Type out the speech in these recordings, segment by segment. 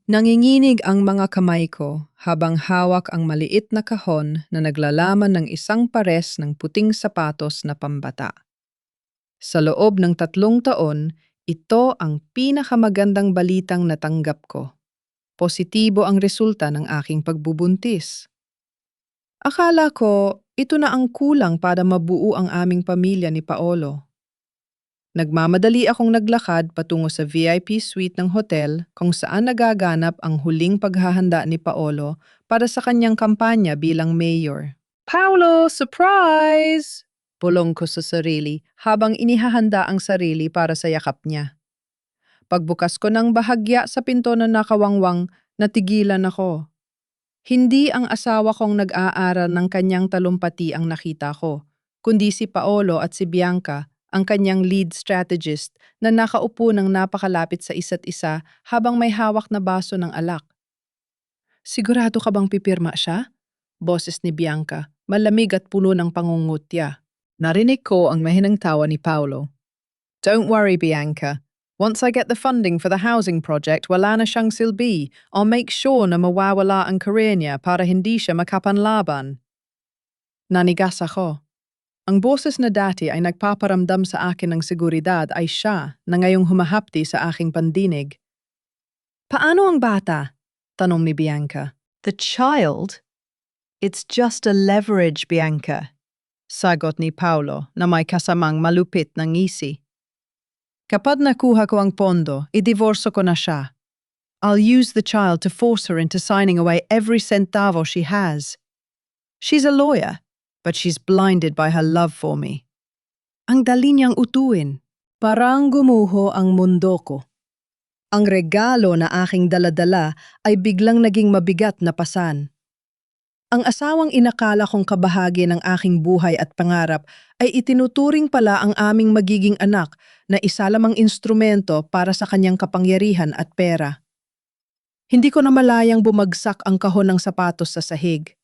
Nanginginig ang mga kamay ko habang hawak ang maliit na kahon na naglalaman ng isang pares ng puting sapatos na pambata. Sa loob ng 3 taon, ito ang pinakamagandang balitang natanggap ko. Positibo ang resulta ng aking pagbubuntis. Akala ko ito na ang kulang para mabuo ang aming pamilya ni Paolo. Nagmamadali akong naglakad patungo sa VIP suite ng hotel kung saan nagaganap ang huling paghahanda ni Paolo para sa kanyang kampanya bilang mayor. Paolo, surprise! Bulong ko sa sarili habang inihahanda ang sarili para sa yakap niya. Pagbukas ko ng bahagya sa pinto na nakawangwang, natigilan ako. Hindi ang asawa kong nag-aaral ng kanyang talumpati ang nakita ko, kundi si Paolo at si Bianca, ang kanyang lead strategist na nakaupo ng napakalapit sa isa't isa habang may hawak na baso ng alak. Sigurado ka bang pipirma siya? Boses ni Bianca, malamig at puno ng pangungutya. Narinig ko ang mahinang tawa ni Paolo. Don't worry, Bianca. Once I get the funding for the housing project, wala na siyang silbi. I'll make sure na mawawala ang career niya para hindi siya makapanlaban. Nanigas ako. Ang boses na dati ay nagpaparamdam sa akin ng seguridad ay siya na ngayong humahapdi sa aking pandinig. Paano ang bata? Tanong ni Bianca. The child? It's just a leverage, Bianca. Sagot ni Paolo na may kasamang malupit na ngisi. Kapag nakuha ko ang pondo, idivorso ko na siya. I'll use the child to force her into signing away every centavo she has. She's a lawyer, but she's blinded by her love for me. Ang dali niyang utuin. Parang gumuho ang mundo ko. Ang regalo na aking daladala ay biglang naging mabigat na pasan. Ang asawang inakala kong kabahagi ng aking buhay at pangarap ay itinuturing pala ang aming magiging anak na isa lamang instrumento para sa kanyang kapangyarihan at pera. Hindi ko na malayang bumagsak ang kahon ng sapatos sa sahig.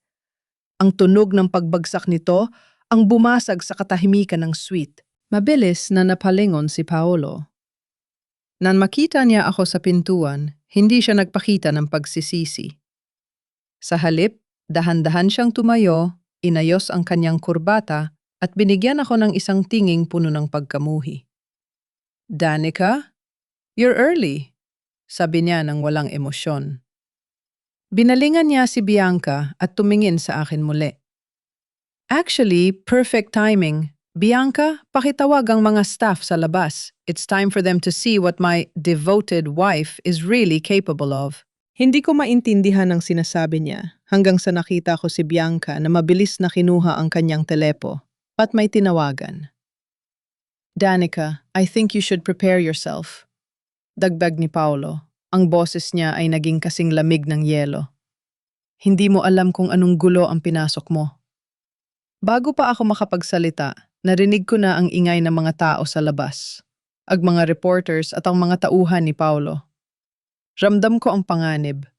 Ang tunog ng pagbagsak nito ang bumasag sa katahimikan ng suite. Mabilis na napalingon si Paolo. Nang makita niya ako sa pintuan, hindi siya nagpakita ng pagsisisi. Sa halip, dahan-dahan siyang tumayo, inayos ang kanyang kurbata at binigyan ako ng isang tinging puno ng pagkamuhi. Danica, you're early, sabi niya nang walang emosyon. Binalingan niya si Bianca at tumingin sa akin muli. Actually, perfect timing. Bianca, pakitawag ang mga staff sa labas. It's time for them to see what my devoted wife is really capable of. Hindi ko maintindihan ang sinasabi niya hanggang sa nakita ko si Bianca na mabilis na kinuha ang kanyang telepo at may tinawagan. Danica, I think you should prepare yourself. Dagdag ni Paolo. Ang boses niya ay naging kasing lamig ng yelo. Hindi mo alam kung anong gulo ang pinasok mo. Bago pa ako makapagsalita, narinig ko na ang ingay ng mga tao sa labas. Ang mga reporters at ang mga tauhan ni Paolo. Ramdam ko ang panganib.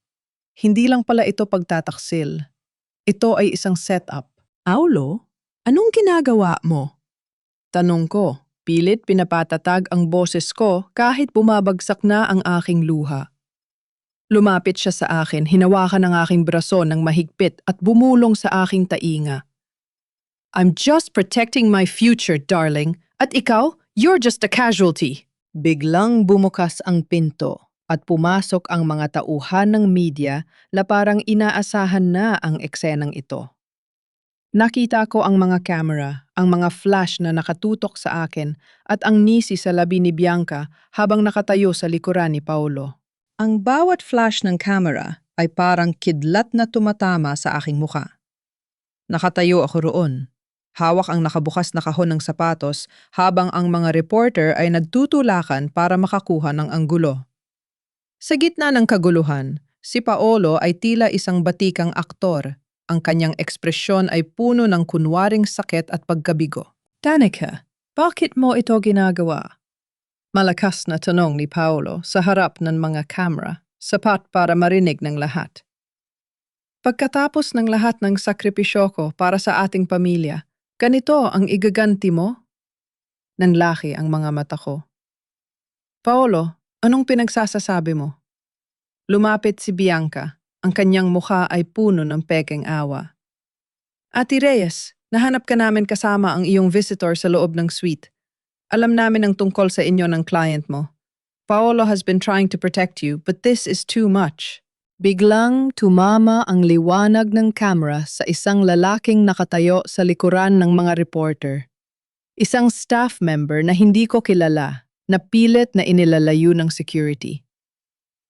Hindi lang pala ito pagtataksil. Ito ay isang setup. Paolo, anong ginagawa mo? Tanong ko. Pilit pinapatatag ang boses ko kahit bumabagsak na ang aking luha. Lumapit siya sa akin, hinawakan ang aking braso ng mahigpit at bumulong sa aking tainga. I'm just protecting my future, darling. At ikaw, you're just a casualty. Biglang bumukas ang pinto at pumasok ang mga tauhan ng media na parang inaasahan na ang eksenang ito. Nakita ko ang mga camera, ang mga flash na nakatutok sa akin at ang nisi sa labi ni Bianca habang nakatayo sa likuran ni Paolo. Ang bawat flash ng camera ay parang kidlat na tumatama sa aking muka. Nakatayo ako roon. Hawak ang nakabukas na kahon ng sapatos habang ang mga reporter ay nagtutulakan para makakuha ng anggulo. Sa gitna ng kaguluhan, si Paolo ay tila isang batikang aktor. Ang kanyang ekspresyon ay puno ng kunwaring sakit at pagkabigo. Danica, bakit mo ito ginagawa? Malakas na tanong ni Paolo sa harap ng mga kamera, sapat para marinig ng lahat. Pagkatapos ng lahat ng sakripisyo ko para sa ating pamilya, ganito ang igaganti mo? Nanlaki ang mga mata ko. Paolo, anong pinagsasasabi mo? Lumapit si Bianca. Ang kanyang mukha ay puno ng pekeng awa. Ate Reyes, nahanap ka namin kasama ang iyong visitor sa loob ng suite. Alam namin ang tungkol sa inyo ng client mo. Paolo has been trying to protect you, but this is too much. Biglang tumama ang liwanag ng camera sa isang lalaking nakatayo sa likuran ng mga reporter. Isang staff member na hindi ko kilala, na pilit na inilalayo ng security.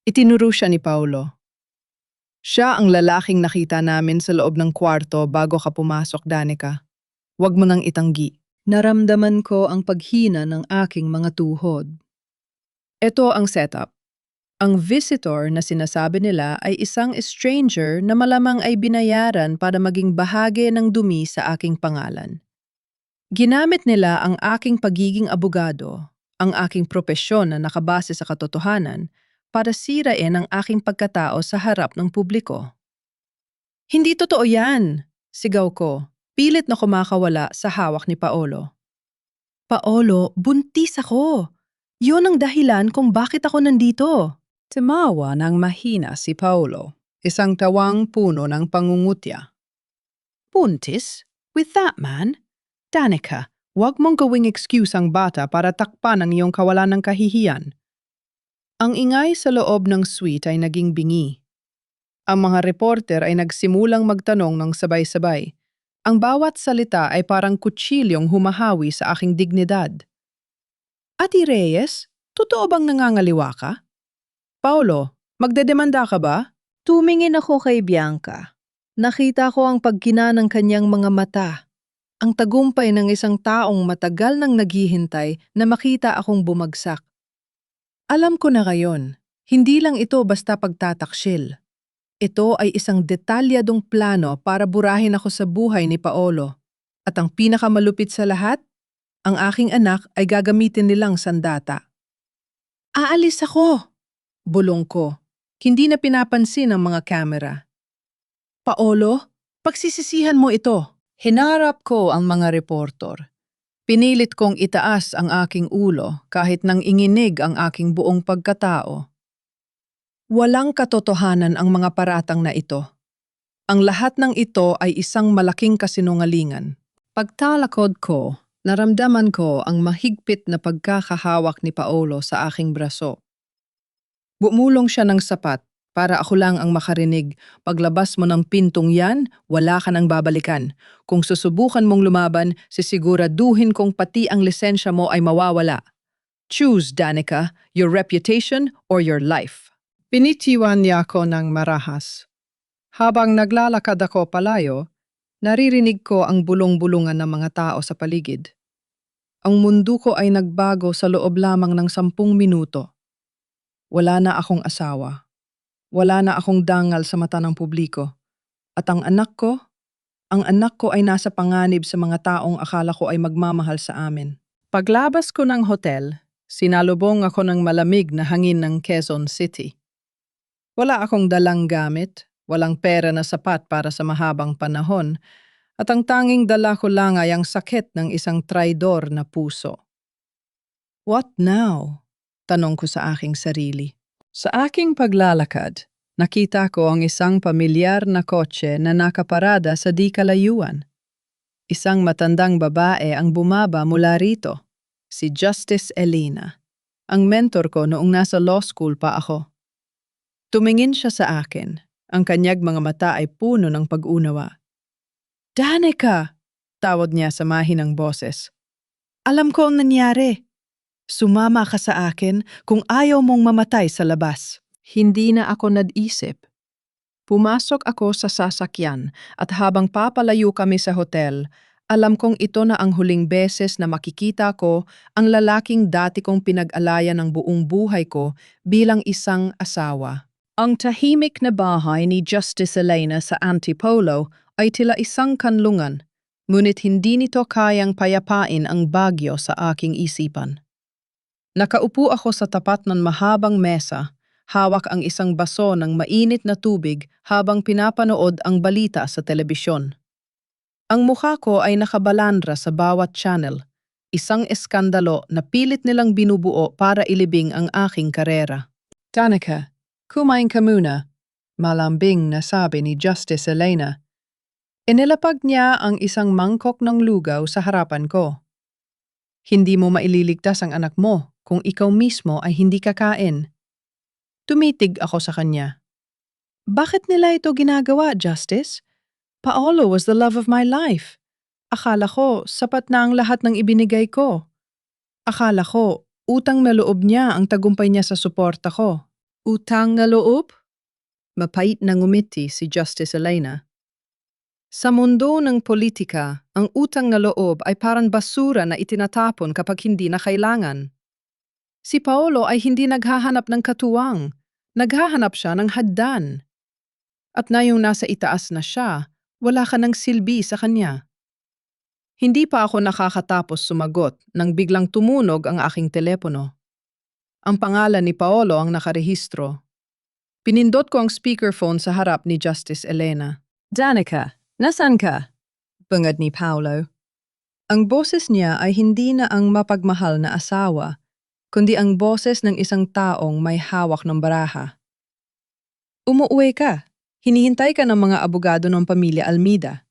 Itinuro siya ni Paolo. Siya ang lalaking nakita namin sa loob ng kwarto bago ka pumasok, Danica. Huwag mo nang itanggi. Naramdaman ko ang paghina ng aking mga tuhod. Ito ang setup. Ang visitor na sinasabi nila ay isang stranger na malamang ay binayaran para maging bahagi ng dumi sa aking pangalan. Ginamit nila ang aking pagiging abogado, ang aking propesyon na nakabase sa katotohanan, para sirain ang aking pagkatao sa harap ng publiko. Hindi totoo yan, sigaw ko, pilit na kumakawala sa hawak ni Paolo. Paolo, buntis ako. Yun ang dahilan kung bakit ako nandito. Tumawa ng mahina si Paolo, isang tawang puno ng pangungutya. Buntis? With that man? Danica, huwag mong gawing excuse ang bata para takpan ang iyong kawalan ng kahihiyan. Ang ingay sa loob ng suite ay naging bingi. Ang mga reporter ay nagsimulang magtanong ng sabay-sabay. Ang bawat salita ay parang kutsilyong humahawi sa aking dignidad. Ate Reyes, totoo bang nangangaliwa ka? Paolo, magdedemanda ka ba? Tumingin ako kay Bianca. Nakita ko ang pagkina ng kanyang mga mata. Ang tagumpay ng isang taong matagal nang naghihintay na makita akong bumagsak. Alam ko na ngayon, hindi lang ito basta pagtataksil. Ito ay isang detalyadong plano para burahin ako sa buhay ni Paolo. At ang pinakamalupit sa lahat, ang aking anak ay gagamitin nilang sandata. Aalis ako! Bulong ko. Hindi na pinapansin ng mga kamera. Paolo, pagsisisihan mo ito. Hinarap ko ang mga reporter. Pinilit kong itaas ang aking ulo kahit nang inginig ang aking buong pagkatao. Walang katotohanan ang mga paratang na ito. Ang lahat ng ito ay isang malaking kasinungalingan. Pagtalakod ko, naramdaman ko ang mahigpit na pagkakahawak ni Paolo sa aking braso. Bumulong siya ng sapat para ako lang ang makarinig. Paglabas mo ng pintong yan, wala ka nang babalikan. Kung susubukan mong lumaban, sisiguraduhin kong pati ang lisensya mo ay mawawala. Choose, Danica, your reputation or your life. Pinitiwan niya ako ng marahas. Habang naglalakad ako palayo, naririnig ko ang bulong-bulungan ng mga tao sa paligid. Ang mundo ko ay nagbago sa loob lamang ng 10 minuto. Wala na akong asawa. Wala na akong dangal sa mata ng publiko. At ang anak ko ay nasa panganib sa mga taong akala ko ay magmamahal sa amin. Paglabas ko ng hotel, sinalubong ako ng malamig na hangin ng Quezon City. Wala akong dalang gamit, walang pera na sapat para sa mahabang panahon, at ang tanging dala ko lang ay ang sakit ng isang traidor na puso. What now? Tanong ko sa aking sarili. Sa aking paglalakad, nakita ko ang isang pamilyar na kotse na nakaparada sa di kalayuan. Isang matandang babae ang bumaba mula rito, si Justice Elena, ang mentor ko noong nasa law school pa ako. Tumingin siya sa akin, ang kanyang mga mata ay puno ng pag-unawa. Danica! Tawag niya sa mahinang boses. Alam ko ang nangyari. Sumama ka sa akin kung ayaw mong mamatay sa labas. Hindi na ako nag-isip. Pumasok ako sa sasakyan at habang papalayo kami sa hotel, alam kong ito na ang huling beses na makikita ko ang lalaking dati kong pinag-alayan ng buong buhay ko bilang isang asawa. Ang tahimik na bahay ni Justice Elena sa Antipolo ay tila isang kanlungan, ngunit hindi nito kayang payapain ang bagyo sa aking isipan. Nakaupo ako sa tapat ng mahabang mesa, hawak ang isang baso ng mainit na tubig habang pinapanood ang balita sa telebisyon. Ang mukha ko ay nakabalandra sa bawat channel, isang eskandalo na pilit nilang binubuo para ilibing ang aking karera. Danica, Kumain ka muna, malambing na sabi ni Justice Elena. Inilapag niya ang isang mangkok ng lugaw sa harapan ko. Hindi mo maililigtas ang anak mo kung ikaw mismo ay hindi kakain. Tumitig ako sa kanya. Bakit nila ito ginagawa, Justice? Paolo was the love of my life. Akala ko sapat na ang lahat ng ibinigay ko. Akala ko utang na loob niya ang tagumpay niya sa suporta ko. Utang na loob? Mapait na ngumiti si Justice Elena. Sa mundo ng politika, ang utang na loob ay parang basura na itinatapon kapag hindi na kailangan. Si Paolo ay hindi naghahanap ng katuwang. Naghahanap siya ng haddan. At na yung nasa itaas na siya, wala ka ng silbi sa kanya. Hindi pa ako nakakatapos sumagot nang biglang tumunog ang aking telepono. Ang pangalan ni Paolo ang nakarehistro. Pinindot ko ang speakerphone sa harap ni Justice Elena. Danica, nasaan ka? Bungad ni Paolo. Ang boses niya ay hindi na ang mapagmahal na asawa, kundi ang boses ng isang taong may hawak ng baraha. Umuuwi ka. Hinihintay ka ng mga abogado ng pamilya Almeida.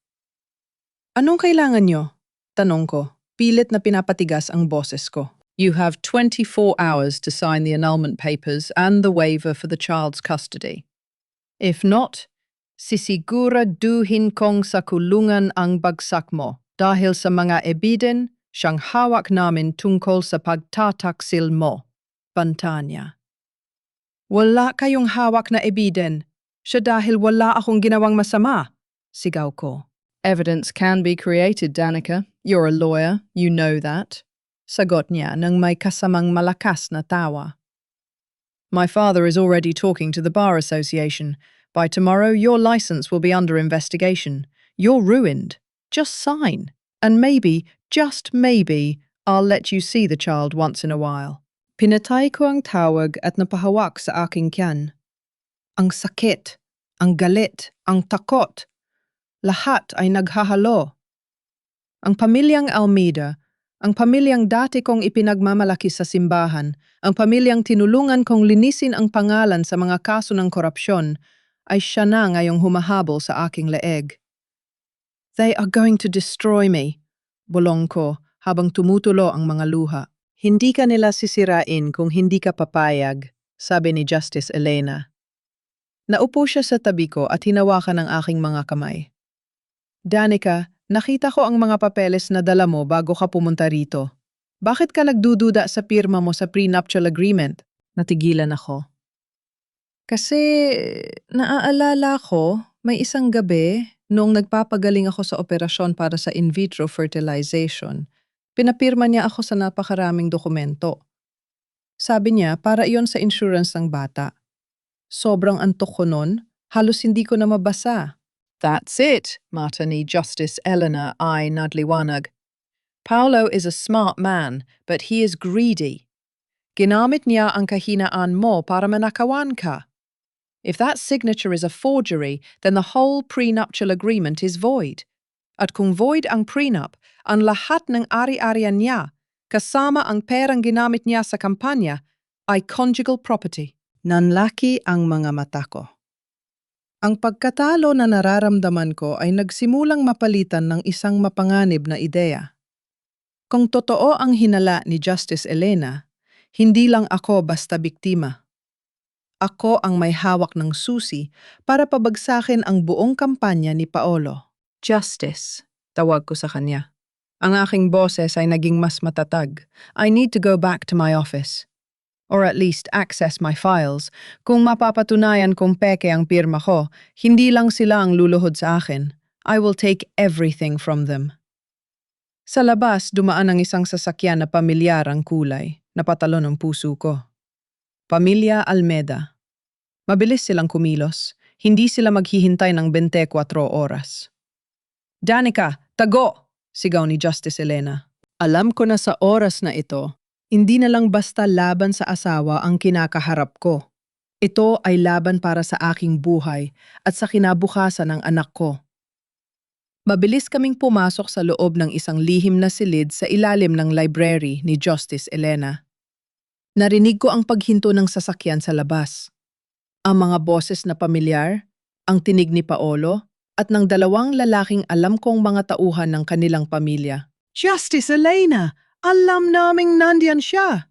Anong kailangan nyo? Tanong ko, pilit na pinapatigas ang boses ko. You have 24 hours to sign the annulment papers and the waiver for the child's custody. If not, sisiguraduhin kong sa kulungan ang bagsak mo dahil sa mga ebiden siyang hawak namin tungkol sa pagtataksil mo. Banta niya. Wala kayong hawak na ebiden. Siya dahil wala akong ginawang masama, sigaw ko. Evidence can be created, Danica. You're a lawyer, you know that. Sagot niya nang may kasamang malakas na tawa. My father is already talking to the Bar Association. By tomorrow, your license will be under investigation. You're ruined. Just sign. And maybe, just maybe, I'll let you see the child once in a while. Pinatay ko ang tawag at napahawak sa aking tiyan. Ang sakit, ang galit, ang takot. Lahat ay naghahalo. Ang pamilyang Almeida, ang pamilyang dati kong ipinagmamalaki sa simbahan, ang pamilyang tinulungan kong linisin ang pangalan sa mga kaso ng korupsyon, ay siya na ngayong humahabol sa aking leeg. They are going to destroy me, bulong ko habang tumutulo ang mga luha. Hindi ka nila sisirain kung hindi ka papayag, sabi ni Justice Elena. Naupo siya sa tabi ko at hinawakan ang aking mga kamay. Danica, nakita ko ang mga papeles na dala mo bago ka pumunta rito. Bakit ka nagdududa sa pirma mo sa prenuptial agreement? Natigilan ako. Kasi naaalala ko, may isang gabi noong nagpapagaling ako sa operasyon para sa in vitro fertilization, pinapirma niya ako sa napakaraming dokumento. Sabi niya para iyon sa insurance ng bata. Sobrang antok ko nun, halos hindi ko na mabasa. That's it, mata ni Justice Elena ay nadliwanag. Paolo is a smart man, but he is greedy. Ginamit niya ang kahinaan mo para manakawan ka. If that signature is a forgery, then the whole prenuptial agreement is void. At kung void ang prenup, ang lahat ng ari-arian niya, kasama ang perang ginamit niya sa kampanya, ay conjugal property. Nanlaki ang mga mata ko. Ang pagkatalo na nararamdaman ko ay nagsimulang mapalitan ng isang mapanganib na ideya. Kung totoo ang hinala ni Justice Elena, hindi lang ako basta biktima. Ako ang may hawak ng susi para pabagsakin ang buong kampanya ni Paolo. Justice, tawag ko sa kanya. Ang aking boses ay naging mas matatag. I need to go back to my office. Or at least access my files. Kung mapapatunayan kung peke ang pirma ko, hindi lang sila ang luluhod sa akin. I will take everything from them. Sa labas, dumaan ang isang sasakyan na pamilyar ang kulay. Napatalo ng puso ko. Pamilya Almeida. Mabilis silang kumilos. Hindi sila maghihintay ng 24 oras. Danica, tago! Sigaw ni Justice Elena. Alam ko na sa oras na ito, hindi na lang basta laban sa asawa ang kinakaharap ko. Ito ay laban para sa aking buhay at sa kinabukasan ng anak ko. Mabilis kaming pumasok sa loob ng isang lihim na silid sa ilalim ng library ni Justice Elena. Narinig ko ang paghinto ng sasakyan sa labas. Ang mga boses na pamilyar, ang tinig ni Paolo, at ng dalawang lalaking alam kong mga tauhan ng kanilang pamilya. Justice Elena! Alam naming nandiyan siya!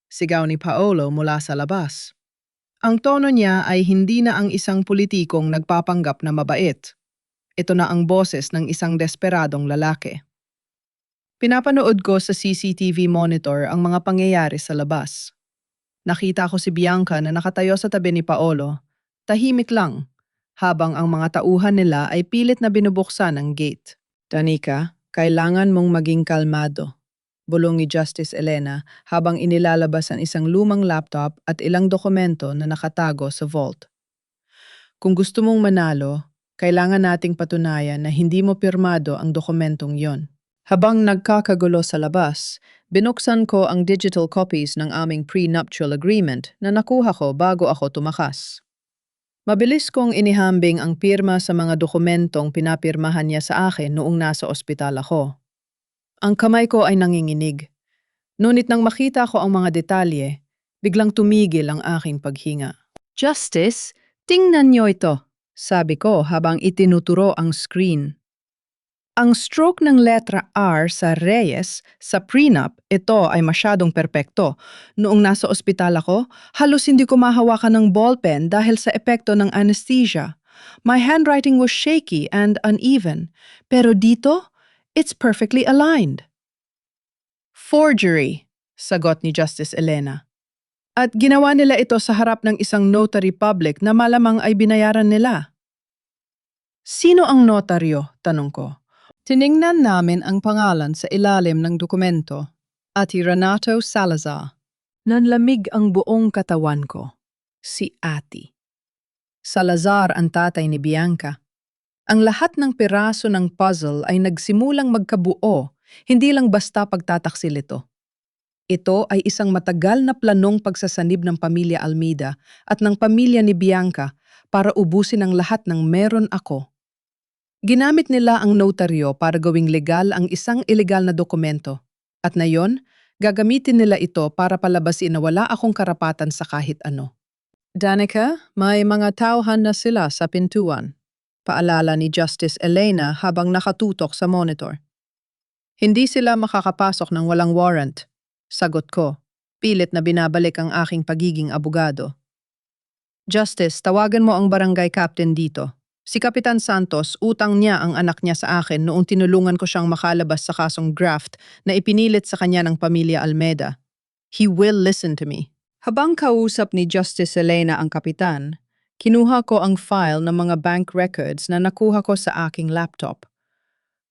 Sigaw ni Paolo mula sa labas. Ang tono niya ay hindi na ang isang politikong nagpapanggap na mabait. Ito na ang boses ng isang desperadong lalaki. Pinapanood ko sa CCTV monitor ang mga pangyayari sa labas. Nakita ko si Bianca na nakatayo sa tabi ni Paolo, tahimik lang, habang ang mga tauhan nila ay pilit na binubuksan ang gate. Danica, kailangan mong maging kalmado, bulong ni Justice Elena habang inilalabas ang isang lumang laptop at ilang dokumento na nakatago sa vault. Kung gusto mong manalo, kailangan nating patunayan na hindi mo pirmado ang dokumentong yon. Habang nagkakagulo sa labas, binuksan ko ang digital copies ng aming prenuptial agreement na nakuha ko bago ako tumakas. Mabilis kong inihambing ang pirma sa mga dokumentong pinapirmahan niya sa akin noong nasa ospital ako. Ang kamay ko ay nanginginig. Ngunit nang makita ko ang mga detalye, biglang tumigil ang aking paghinga. Justice, tingnan niyo ito, sabi ko habang itinuturo ang screen. Ang stroke ng letra R sa Reyes, sa prenup, ito ay masyadong perpekto. Noong nasa ospital ako, halos hindi ko mahawakan ng ballpen dahil sa epekto ng anesthesia. My handwriting was shaky and uneven. Pero dito, it's perfectly aligned. Forgery, sagot ni Justice Elena. At ginawa nila ito sa harap ng isang notary public na malamang ay binayaran nila. Sino ang notaryo? Tanong ko. Tiningnan namin ang pangalan sa ilalim ng dokumento, Ati Renato Salazar. Nanlamig ang buong katawan ko. Si Ati. Salazar ang tatay ni Bianca. Ang lahat ng piraso ng puzzle ay nagsimulang magkabuo, hindi lang basta pagtataksil ito. Ito ay isang matagal na planong pagsasanib ng pamilya Almeida at ng pamilya ni Bianca para ubusin ang lahat ng meron ako. Ginamit nila ang notaryo para gawing legal ang isang ilegal na dokumento at ngayon, gagamitin nila ito para palabasin na wala akong karapatan sa kahit ano. Danica, may mga tauhan na sila sa pintuan, paalala ni Justice Elena habang nakatutok sa monitor. Hindi sila makakapasok ng walang warrant. Sagot ko, pilit na binabalik ang aking pagiging abogado. Justice, tawagan mo ang barangay captain dito. Si Kapitan Santos, utang niya ang anak niya sa akin noong tinulungan ko siyang makalabas sa kasong graft na ipinilit sa kanya ng pamilya Almeida. He will listen to me. Habang kausap ni Justice Elena ang kapitan, kinuha ko ang file ng mga bank records na nakuha ko sa aking laptop.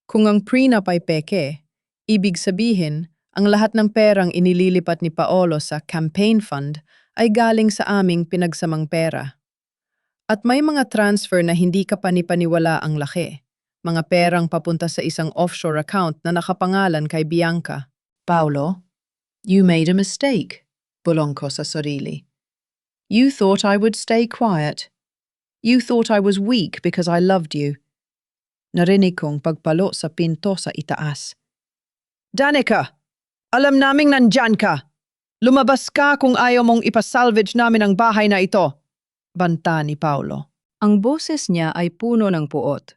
Kung ang prenup ay peke, ibig sabihin, ang lahat ng perang inililipat ni Paolo sa campaign fund ay galing sa aming pinagsamang pera. At may mga transfer na hindi kapanipaniwala ang laki. Mga perang papunta sa isang offshore account na nakapangalan kay Bianca. Paolo, you made a mistake, bulong ko sa sarili. You thought I would stay quiet. You thought I was weak because I loved you. Narinig kong pagpalo sa pinto sa itaas. Danica! Alam naming nandyan ka. Lumabas ka kung ayaw mong ipasalvage namin ang bahay na ito. Banta ni Paolo. Ang boses niya ay puno ng puot.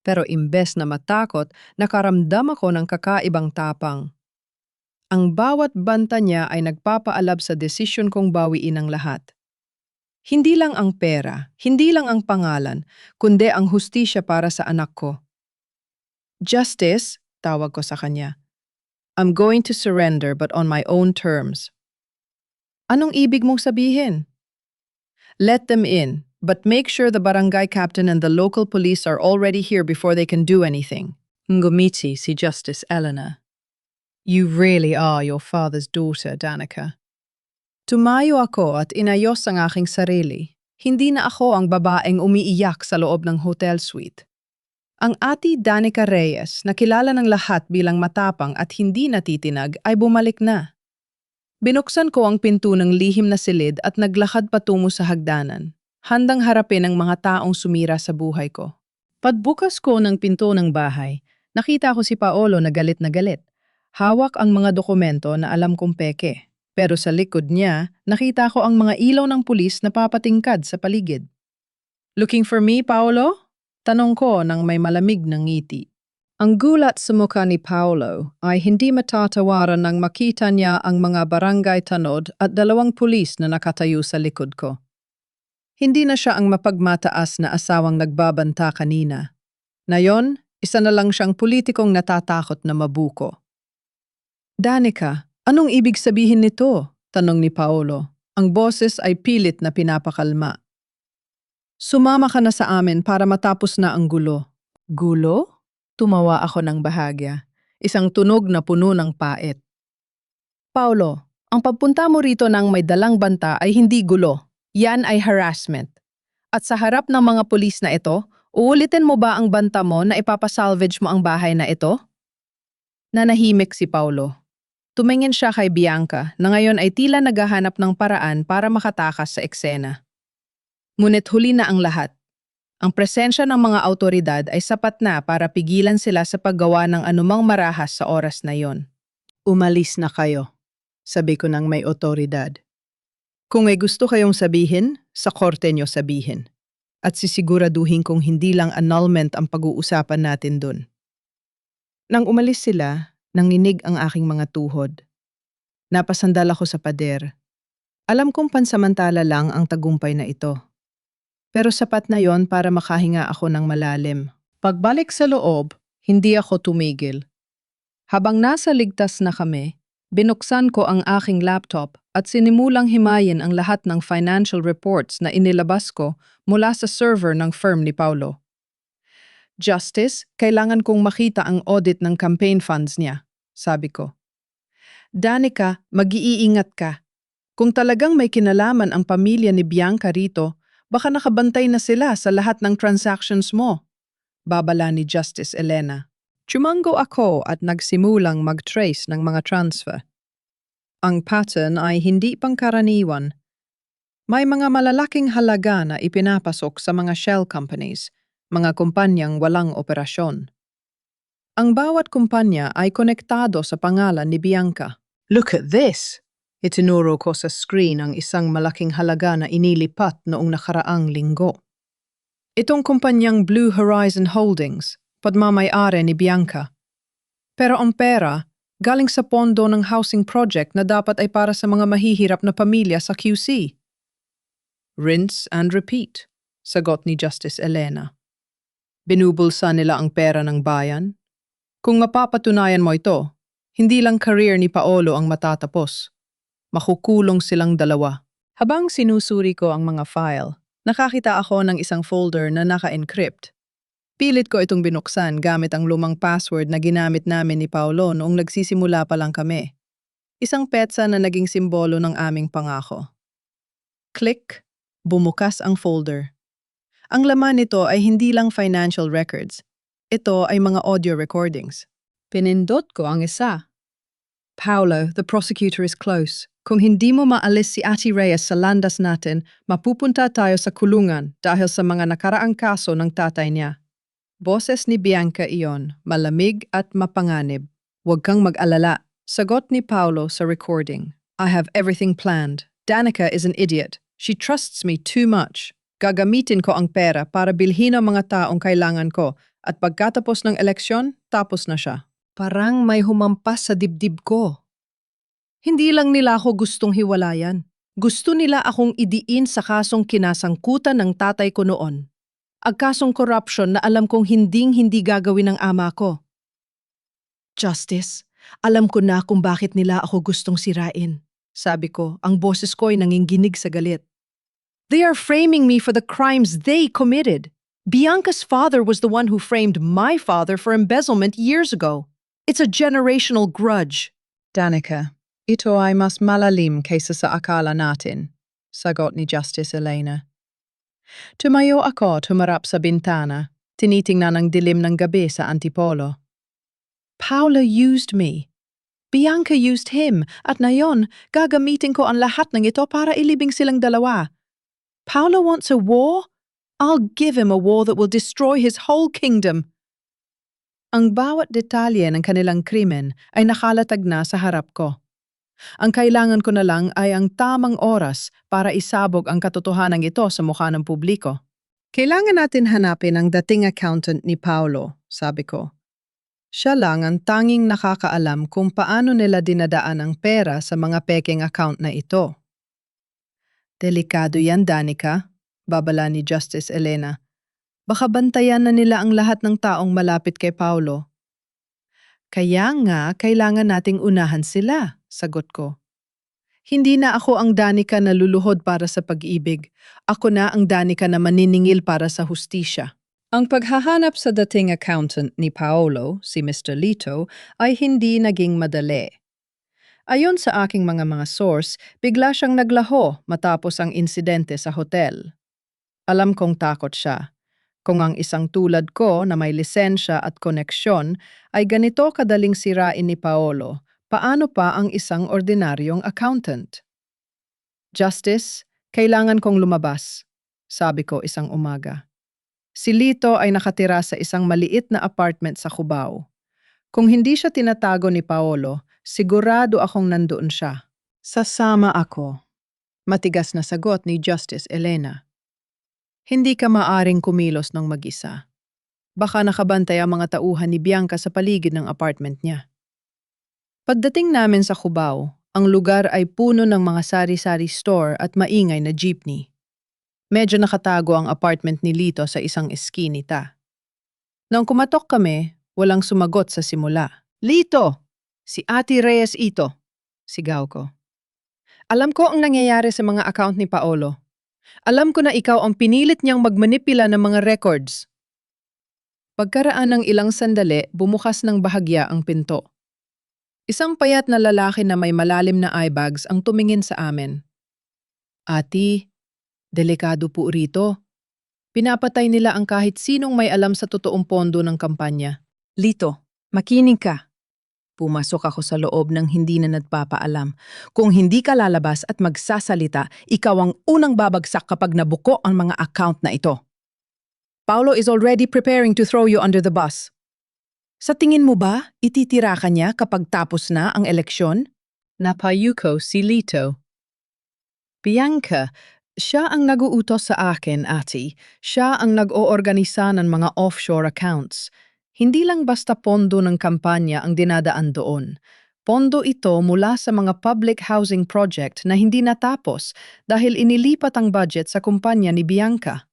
Pero imbes na matakot, nakaramdam ako ng kakaibang tapang. Ang bawat banta niya ay nagpapaalab sa desisyon kong bawiin ang lahat. Hindi lang ang pera, hindi lang ang pangalan, kundi ang hustisya para sa anak ko. Justice, tawag ko sa kanya. I'm going to surrender but on my own terms. Anong ibig mong sabihin? Let them in, but make sure the barangay captain and the local police are already here before they can do anything. Ngumiti si Justice Elena. You really are your father's daughter, Danica. Tumayo ako at inayos ang aking sarili. Hindi na ako ang babaeng umiiyak sa loob ng hotel suite. Ang ati Danica Reyes, na kilala ng lahat bilang matapang at hindi natitinag, ay bumalik na. Binuksan ko ang pinto ng lihim na silid at naglakad patungo sa hagdanan, handang harapin ang mga taong sumira sa buhay ko. Pagbukas ko ng pinto ng bahay, nakita ko si Paolo na galit. Hawak ang mga dokumento na alam kong peke. Pero sa likod niya, nakita ko ang mga ilaw ng pulis na papatingkad sa paligid. "Looking for me, Paolo?" Tanong ko nang may malamig na ngiti. Ang gulat sa mukha ni Paolo ay hindi matatawaran nang makita niya ang mga barangay tanod at 2 pulis na nakatayo sa likod ko. Hindi na siya ang mapagmataas na asawang nagbabanta kanina. Ngayon, isa na lang siyang politikong natatakot na mabuko. "Danica, anong ibig sabihin nito?" tanong ni Paolo. Ang boses ay pilit na pinapakalma. "Sumama ka na sa amin para matapos na ang gulo." "Gulo?" Tumawa ako ng bahagya. Isang tunog na puno ng pait. "Paolo, ang pagpunta mo rito ng may dalang banta ay hindi gulo. Yan ay harassment. At sa harap ng mga pulis na ito, uulitin mo ba ang banta mo na ipapasalvage mo ang bahay na ito?" Nanahimik si Paolo. Tumingin siya kay Bianca na ngayon ay tila naghahanap ng paraan para makatakas sa eksena. Ngunit huli na ang lahat. Ang presensya ng mga awtoridad ay sapat na para pigilan sila sa paggawa ng anumang marahas sa oras na yon. "Umalis na kayo," sabi ko ng may otoridad. "Kung may gusto kayong sabihin, sa korte nyo sabihin. At sisiguraduhin kong hindi lang annulment ang pag-uusapan natin dun." Nang umalis sila, nanginig ang aking mga tuhod. Napasandal ako sa pader. Alam kong pansamantala lang ang tagumpay na ito. Pero sapat na yon para makahinga ako ng malalim. Pagbalik sa loob, hindi ako tumigil. Habang nasa ligtas na kami, binuksan ko ang aking laptop at sinimulang himayin ang lahat ng financial reports na inilabas ko mula sa server ng firm ni Paulo. "Justice, kailangan kong makita ang audit ng campaign funds niya," sabi ko. "Danica, mag-iingat ka. Kung talagang may kinalaman ang pamilya ni Bianca rito, baka nakabantay na sila sa lahat ng transactions mo," babala ni Justice Elena. Tumango ako at nagsimulang mag-trace ng mga transfer. Ang pattern ay hindi pangkaraniwan. May mga malalaking halaga na ipinapasok sa mga shell companies, mga kumpanyang walang operasyon. Ang bawat kumpanya ay konektado sa pangalan ni Bianca. "Look at this!" Itinuro ko sa screen ang isang malaking halaga na inilipat noong nakaraang linggo. Itong kumpanyang Blue Horizon Holdings, pagmamay-ari ni Bianca. Pero ang pera, galing sa pondo ng housing project na dapat ay para sa mga mahihirap na pamilya sa QC. "Rinse and repeat," sagot ni Justice Elena. Binubulsa nila ang pera ng bayan. Kung mapapatunayan mo ito, hindi lang career ni Paolo ang matatapos. Makukulong silang 2. Habang sinusuri ko ang mga file, nakakita ako ng isang folder na naka-encrypt. Pilit ko itong binuksan gamit ang lumang password na ginamit namin ni Paolo noong nagsisimula pa lang kami. Isang petsa na naging simbolo ng aming pangako. Click, bumukas ang folder. Ang laman nito ay hindi lang financial records. Ito ay mga audio recordings. Pinindot ko ang isa. "Paolo, the prosecutor is close. Kung hindi mo maalis si Ate Reyes sa landas natin, mapupunta tayo sa kulungan dahil sa mga nakaraang kaso ng tatay niya." Boses ni Bianca iyon, malamig at mapanganib. "Huwag kang mag-alala," sagot ni Paolo sa recording. "I have everything planned. Danica is an idiot. She trusts me too much. Gagamitin ko ang pera para bilhin ang mga taong kailangan ko at pagkatapos ng eleksyon, tapos na siya." Parang may humampas sa dibdib ko. Hindi lang nila ako gustong hiwalayan. Gusto nila akong idiin sa kasong kinasangkutan ng tatay ko noon. Ang kasong corruption na alam kong hinding-hindi gagawin ng ama ko. "Justice, alam ko na kung bakit nila ako gustong sirain," sabi ko, ang boses ko ay nanginginig sa galit. "They are framing me for the crimes they committed. Bianca's father was the one who framed my father for embezzlement years ago. It's a generational grudge." "Danica, ito ay mas malalim kaysa sa akala natin," sagot ni Justice Elena. Tumayo ako at humarap sa bintana, tinitingnan ang dilim ng gabi sa Antipolo. Paolo used me. Bianca used him, at ngayon, gagamitin ko ang lahat ng ito para ilibing silang 2. Paolo wants a war? I'll give him a war that will destroy his whole kingdom. Ang bawat detalye ng kanilang krimen ay nakalatag na sa harap ko. Ang kailangan ko na lang ay ang tamang oras para isabog ang katotohanan ito sa mukha ng publiko. Kailangan natin hanapin ang dating accountant ni Paolo, sabi ko. Siya lang ang tanging nakakaalam kung paano nila dinadaan ang pera sa mga peking account na ito. Delikado yan, Danica, babala ni Justice Elena. Baka bantayan na nila ang lahat ng taong malapit kay Paolo. Kaya nga, kailangan nating unahan sila, sagot ko. Hindi na ako ang Danica na luluhod para sa pag-ibig. Ako na ang Danica na maniningil para sa hustisya. Ang paghahanap sa dating accountant ni Paolo, si Mr. Lito, ay hindi naging madali. Ayon sa aking mga source, bigla siyang naglaho matapos ang insidente sa hotel. Alam kong takot siya. Kung ang isang tulad ko na may lisensya at koneksyon ay ganito kadaling sirain ni Paolo, paano pa ang isang ordinaryong accountant? Justice, kailangan kong lumabas, sabi ko isang umaga. Si Lito ay nakatira sa isang maliit na apartment sa Cubao. Kung hindi siya tinatago ni Paolo, sigurado akong nandoon siya. Sasama ako. Matigas na sagot ni Justice Elena. Hindi ka maaring kumilos ng mag-isa. Baka nakabantay ang mga tauhan ni Bianca sa paligid ng apartment niya. Pagdating namin sa Cubao, ang lugar ay puno ng mga sari-sari store at maingay na jeepney. Medyo nakatago ang apartment ni Lito sa isang eskinita. Nang kumatok kami, walang sumagot sa simula. Lito! Si Ate Reyes ito! Sigaw ko. Alam ko ang nangyayari sa mga account ni Paolo. Alam ko na ikaw ang pinilit niyang magmanipila ng mga records. Pagkaraan ng ilang sandali, bumukas ng bahagya ang pinto. Isang payat na lalaki na may malalim na eyebags ang tumingin sa amin. Ati, delikado po rito. Pinapatay nila ang kahit sinong may alam sa totoong pondo ng kampanya. Lito, makinig ka. Pumasok ako sa loob ng hindi na nagpapaalam. Kung hindi ka lalabas at magsasalita, ikaw ang unang babagsak kapag nabuko ang mga account na ito. Paolo is already preparing to throw you under the bus. Sa tingin mo ba, ititira ka niya kapag tapos na ang eleksyon? Napayuko si Lito. Bianca, siya ang nag-uutos sa akin, ati. Siya ang nag-oorganisa ng mga offshore accounts. Hindi lang basta pondo ng kampanya ang dinadaan doon. Pondo ito mula sa mga public housing project na hindi natapos dahil inilipat ang budget sa kumpanya ni Bianca.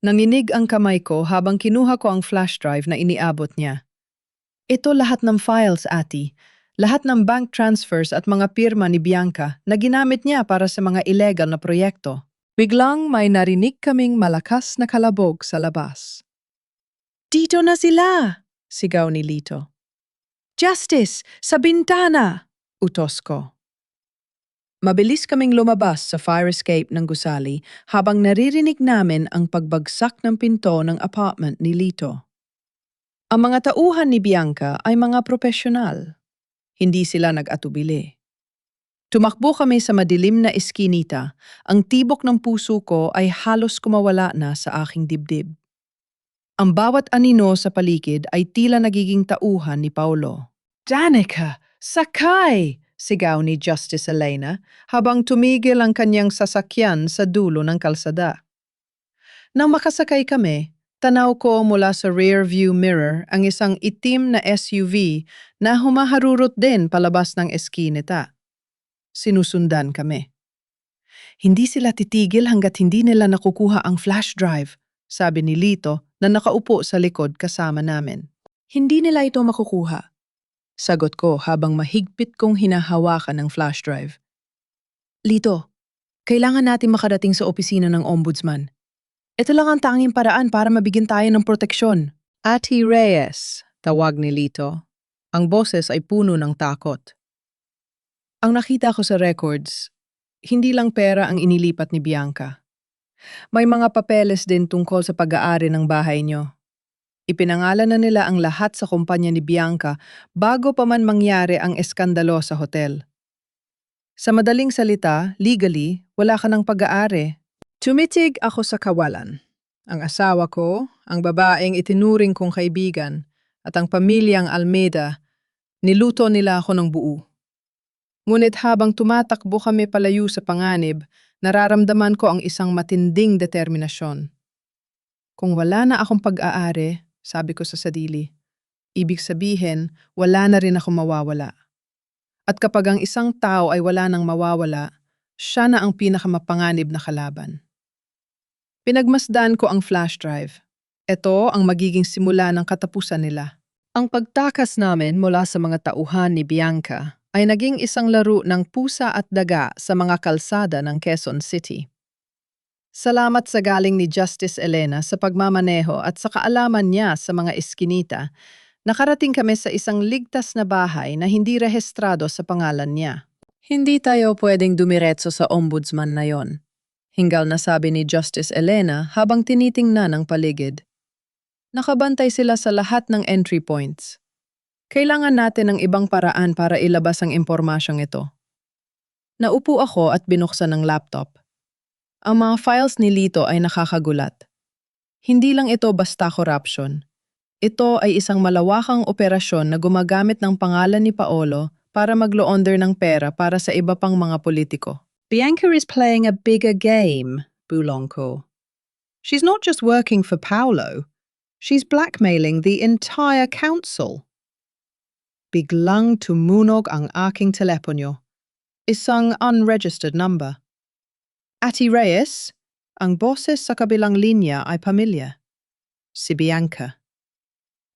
Nanginig ang kamay ko habang kinuha ko ang flash drive na iniabot niya. Ito lahat ng files, ati. Lahat ng bank transfers at mga pirma ni Bianca na ginamit niya para sa mga illegal na proyekto. Biglang may narinig kaming malakas na kalabog sa labas. Dito na sila! Sigaw ni Lito. Justice! Sa bintana! Utos ko. Mabilis kaming lumabas sa fire escape ng gusali habang naririnig namin ang pagbagsak ng pinto ng apartment ni Lito. Ang mga tauhan ni Bianca ay mga profesional. Hindi sila nag-atubili. Tumakbo kami sa madilim na eskinita. Ang tibok ng puso ko ay halos kumawala na sa aking dibdib. Ang bawat anino sa paligid ay tila nagiging tauhan ni Paolo. Danica! Sakay! Sigaw ni Justice Elena habang tumigil ang kanyang sasakyan sa dulo ng kalsada. Nang makasakay kami, tanaw ko mula sa rear view mirror ang isang itim na SUV na humaharurot din palabas ng eskinita. Sinusundan kami. Hindi sila titigil hanggat hindi nila nakukuha ang flash drive, sabi ni Lito na nakaupo sa likod kasama namin. Hindi nila ito makukuha. Sagot ko habang mahigpit kong hinahawakan ng flash drive. Lito, kailangan natin makarating sa opisina ng ombudsman. Ito lang ang tanging paraan para mabigyan tayo ng proteksyon. Ate Reyes, tawag ni Lito. Ang boses ay puno ng takot. Ang nakita ko sa records, hindi lang pera ang inilipat ni Bianca. May mga papeles din tungkol sa pag-aari ng bahay niyo. Ipinangalan na nila ang lahat sa kumpanya ni Bianca bago pa man mangyari ang eskandalo sa hotel. Sa madaling salita, legally, wala ka ng pag-aari. Tumitig ako sa kawalan. Ang asawa ko, ang babaeng itinuring kong kaibigan, at ang pamilyang Almeida, niluto nila ako ng buo. Ngunit habang tumatakbo kami palayo sa panganib, nararamdaman ko ang isang matinding determinasyon. Kung wala na akong pag-aari, sabi ko sa sarili, ibig sabihin, wala na rin ako mawawala. At kapag ang isang tao ay wala nang mawawala, siya na ang pinakamapanganib na kalaban. Pinagmasdan ko ang flash drive. Ito ang magiging simula ng katapusan nila. Ang pagtakas namin mula sa mga tauhan ni Bianca ay naging isang laro ng pusa at daga sa mga kalsada ng Quezon City. Salamat sa galing ni Justice Elena sa pagmamaneho at sa kaalaman niya sa mga iskinita, nakarating kami sa isang ligtas na bahay na hindi rehistrado sa pangalan niya. Hindi tayo pwedeng dumiretso sa ombudsman na yon, hingal na sabi ni Justice Elena habang tinitingnan ang paligid. Nakabantay sila sa lahat ng entry points. Kailangan natin ng ibang paraan para ilabas ang impormasyong ito. Naupo ako at binuksan ang laptop. Ang mga files ni Lito ay nakakagulat. Hindi lang ito basta corruption. Ito ay isang malawakang operasyon na gumagamit ng pangalan ni Paolo para mag-launder ng pera para sa iba pang mga politiko. Bianca is playing a bigger game, bulong ko. She's not just working for Paolo, she's blackmailing the entire council. Biglang tumunog ang aking teleponyo. Isang unregistered number. Ati Reyes, ang boses sa kabilang linya ay pamilya. Si Bianca.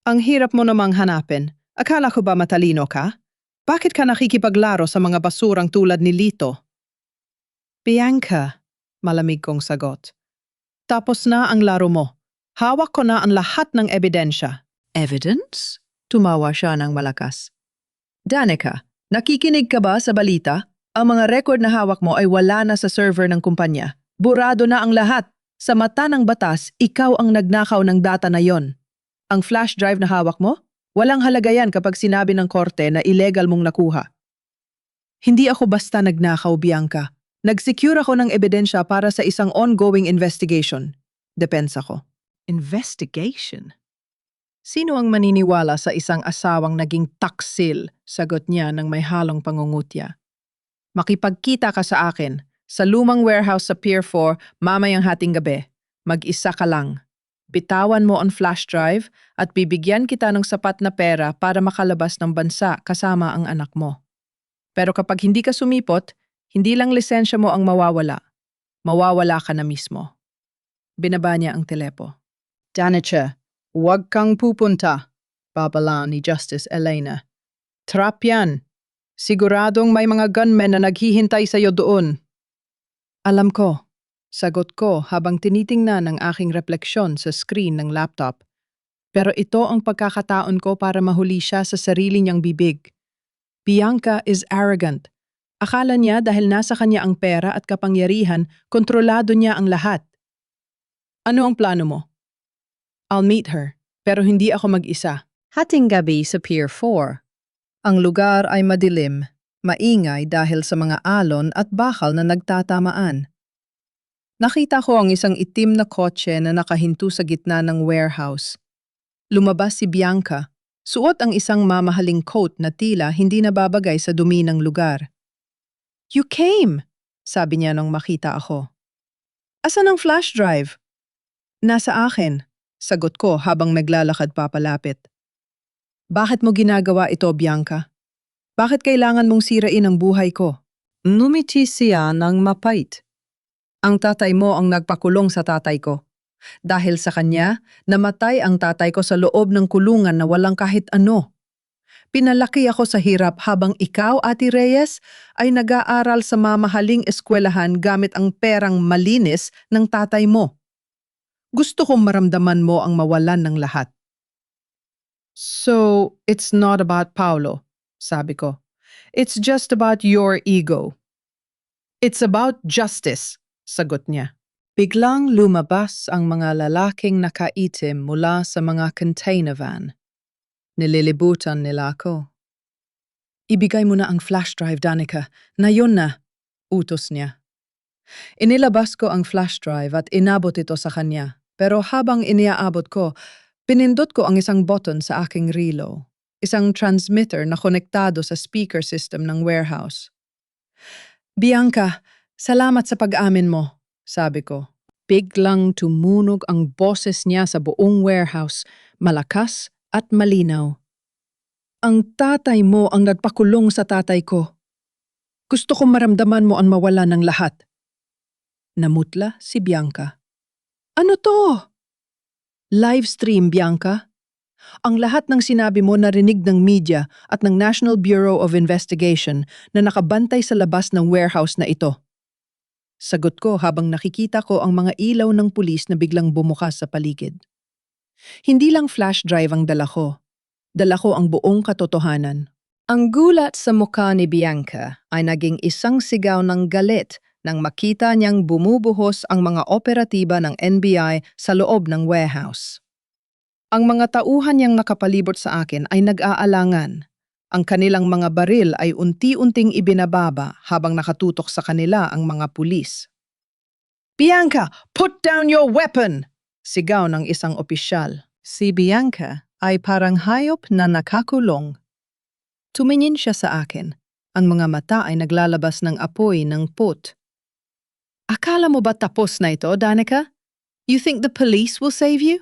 Ang hirap mo namang hanapin. Akala ko ba matalino ka? Bakit ka nakikipaglaro sa mga basurang tulad ni Lito? Bianca, malamig kong sagot. Tapos na ang laro mo. Hawak ko na ang lahat ng ebidensya. Evidence? Tumawa siya ng malakas. Danica, nakikinig ka ba sa balita? Ang mga record na hawak mo ay wala na sa server ng kumpanya. Burado na ang lahat. Sa mata ng batas, ikaw ang nagnakaw ng data na yon. Ang flash drive na hawak mo? Walang halaga yan kapag sinabi ng korte na illegal mong nakuha. Hindi ako basta nagnakaw, Bianca. Nag-secure ako ng ebidensya para sa isang ongoing investigation. Depensa ko. Investigation? Sino ang maniniwala sa isang asawang naging taksil? Sagot niya ng may halong pangungutya. Makipagkita ka sa akin sa lumang warehouse sa Pier 4 mamayang hating gabi. Mag-isa ka lang. Bitawan mo ang flash drive at bibigyan kita ng sapat na pera para makalabas ng bansa kasama ang anak mo. Pero kapag hindi ka sumipot, hindi lang lisensya mo ang mawawala. Mawawala ka na mismo. Binaba niya ang telepo. Danica, huwag kang pupunta, babala ni Justice Elena. Trap yan. Siguradong may mga gunmen na naghihintay sa iyo doon. Alam ko, sagot ko habang tinitingnan ang aking refleksyon sa screen ng laptop. Pero ito ang pagkakataon ko para mahuli siya sa sarili niyang bibig. Bianca is arrogant. Akala niya dahil nasa kanya ang pera at kapangyarihan, kontrolado niya ang lahat. Ano ang plano mo? I'll meet her, pero hindi ako mag-isa. Hating gabi sa Pier 4. Ang lugar ay madilim, maingay dahil sa mga alon at bakal na nagtatamaan. Nakita ko ang isang itim na kotse na nakahinto sa gitna ng warehouse. Lumabas si Bianca, suot ang isang mamahaling coat na tila hindi nababagay sa dumi ng lugar. "You came," sabi niya nung makita ako. "Asan ang flash drive?" "Nasa akin," sagot ko habang naglalakad papalapit. "Bakit mo ginagawa ito, Bianca? Bakit kailangan mong sirain ang buhay ko?" Numiti siya ng mapait. "Ang tatay mo ang nagpakulong sa tatay ko. Dahil sa kanya, namatay ang tatay ko sa loob ng kulungan na walang kahit ano. Pinalaki ako sa hirap habang ikaw, Ate Reyes, ay nag-aaral sa mamahaling eskwelahan gamit ang perang malinis ng tatay mo. Gusto kong maramdaman mo ang mawalan ng lahat." "So, it's not about Paolo," sabi ko. "It's just about your ego." "It's about justice," sagot niya. Biglang lumabas ang mga lalaking nakaitim mula sa mga container van. Nililibutan nila ako. "Ibigay mo na ang flash drive, Danica. Nayon na," utos niya. Inilabas ko ang flash drive at inabot ito sa kanya. Pero habang iniaabot ko, pinindot ko ang isang button sa aking relo. Isang transmitter na konektado sa speaker system ng warehouse. Bianca, salamat sa pag-amin mo, sabi ko. Biglang tumunog ang boses niya sa buong warehouse, malakas at malinaw. Ang tatay mo ang nagpakulong sa tatay ko. Gusto kong maramdaman mo ang mawala ng lahat. Namutla si Bianca. Ano to? Live stream, Bianca. Ang lahat ng sinabi mo narinig ng media at ng National Bureau of Investigation na nakabantay sa labas ng warehouse na ito. Sagot ko habang nakikita ko ang mga ilaw ng pulis na biglang bumukas sa paligid. Hindi lang flash drive ang dala ko. Dala ko ang buong katotohanan. Ang gulat sa mukha ni Bianca ay naging isang sigaw ng galit nang makita niyang bumubuhos ang mga operatiba ng NBI sa loob ng warehouse. Ang mga tauhan niyang nakapalibot sa akin ay nag-aalangan. Ang kanilang mga baril ay unti-unting ibinababa habang nakatutok sa kanila ang mga pulis. Bianca, put down your weapon! Sigaw ng isang opisyal. Si Bianca ay parang hayop na nakakulong. Tumingin siya sa akin. Ang mga mata ay naglalabas ng apoy ng put. Akala mo ba tapos na ito, Danica? You think the police will save you?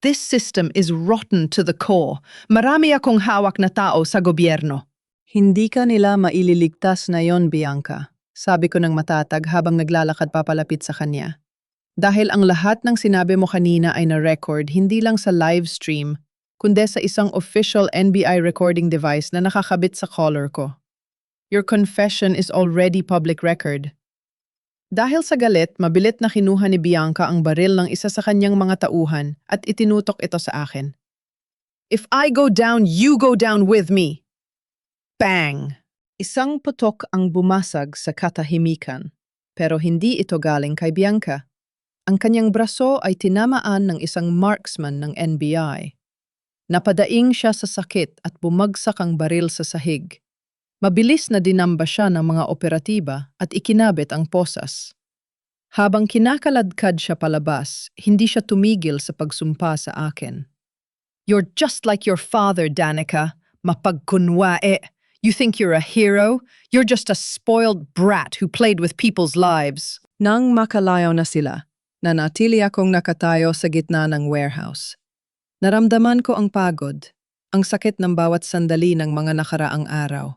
This system is rotten to the core. Marami akong hawak na tao sa gobyerno. Hindi ka nila maililigtas na yon, Bianca. Sabi ko ng matatag habang naglalakad papalapit sa kanya. Dahil ang lahat ng sinabi mo kanina ay na-record hindi lang sa live stream, kundi sa isang official NBI recording device na nakakabit sa collar ko. Your confession is already public record. Dahil sa galit, mabilit na kinuha ni Bianca ang baril ng isa sa kanyang mga tauhan at itinutok ito sa akin. If I go down, you go down with me. Bang! Isang putok ang bumasag sa katahimikan, pero hindi ito galing kay Bianca. Ang kanyang braso ay tinamaan ng isang marksman ng NBI. Napadaing siya sa sakit at bumagsak ang baril sa sahig. Mabilis na dinamba siya ng mga operatiba at ikinabit ang posas. Habang kinakaladkad siya palabas, hindi siya tumigil sa pagsumpa sa akin. You're just like your father, Danica. Mapagkunwae. You think you're a hero? You're just a spoiled brat who played with people's lives. Nang makalayo na sila, nanatili akong nakatayo sa gitna ng warehouse. Naramdaman ko ang pagod, ang sakit ng bawat sandali ng mga nakaraang araw.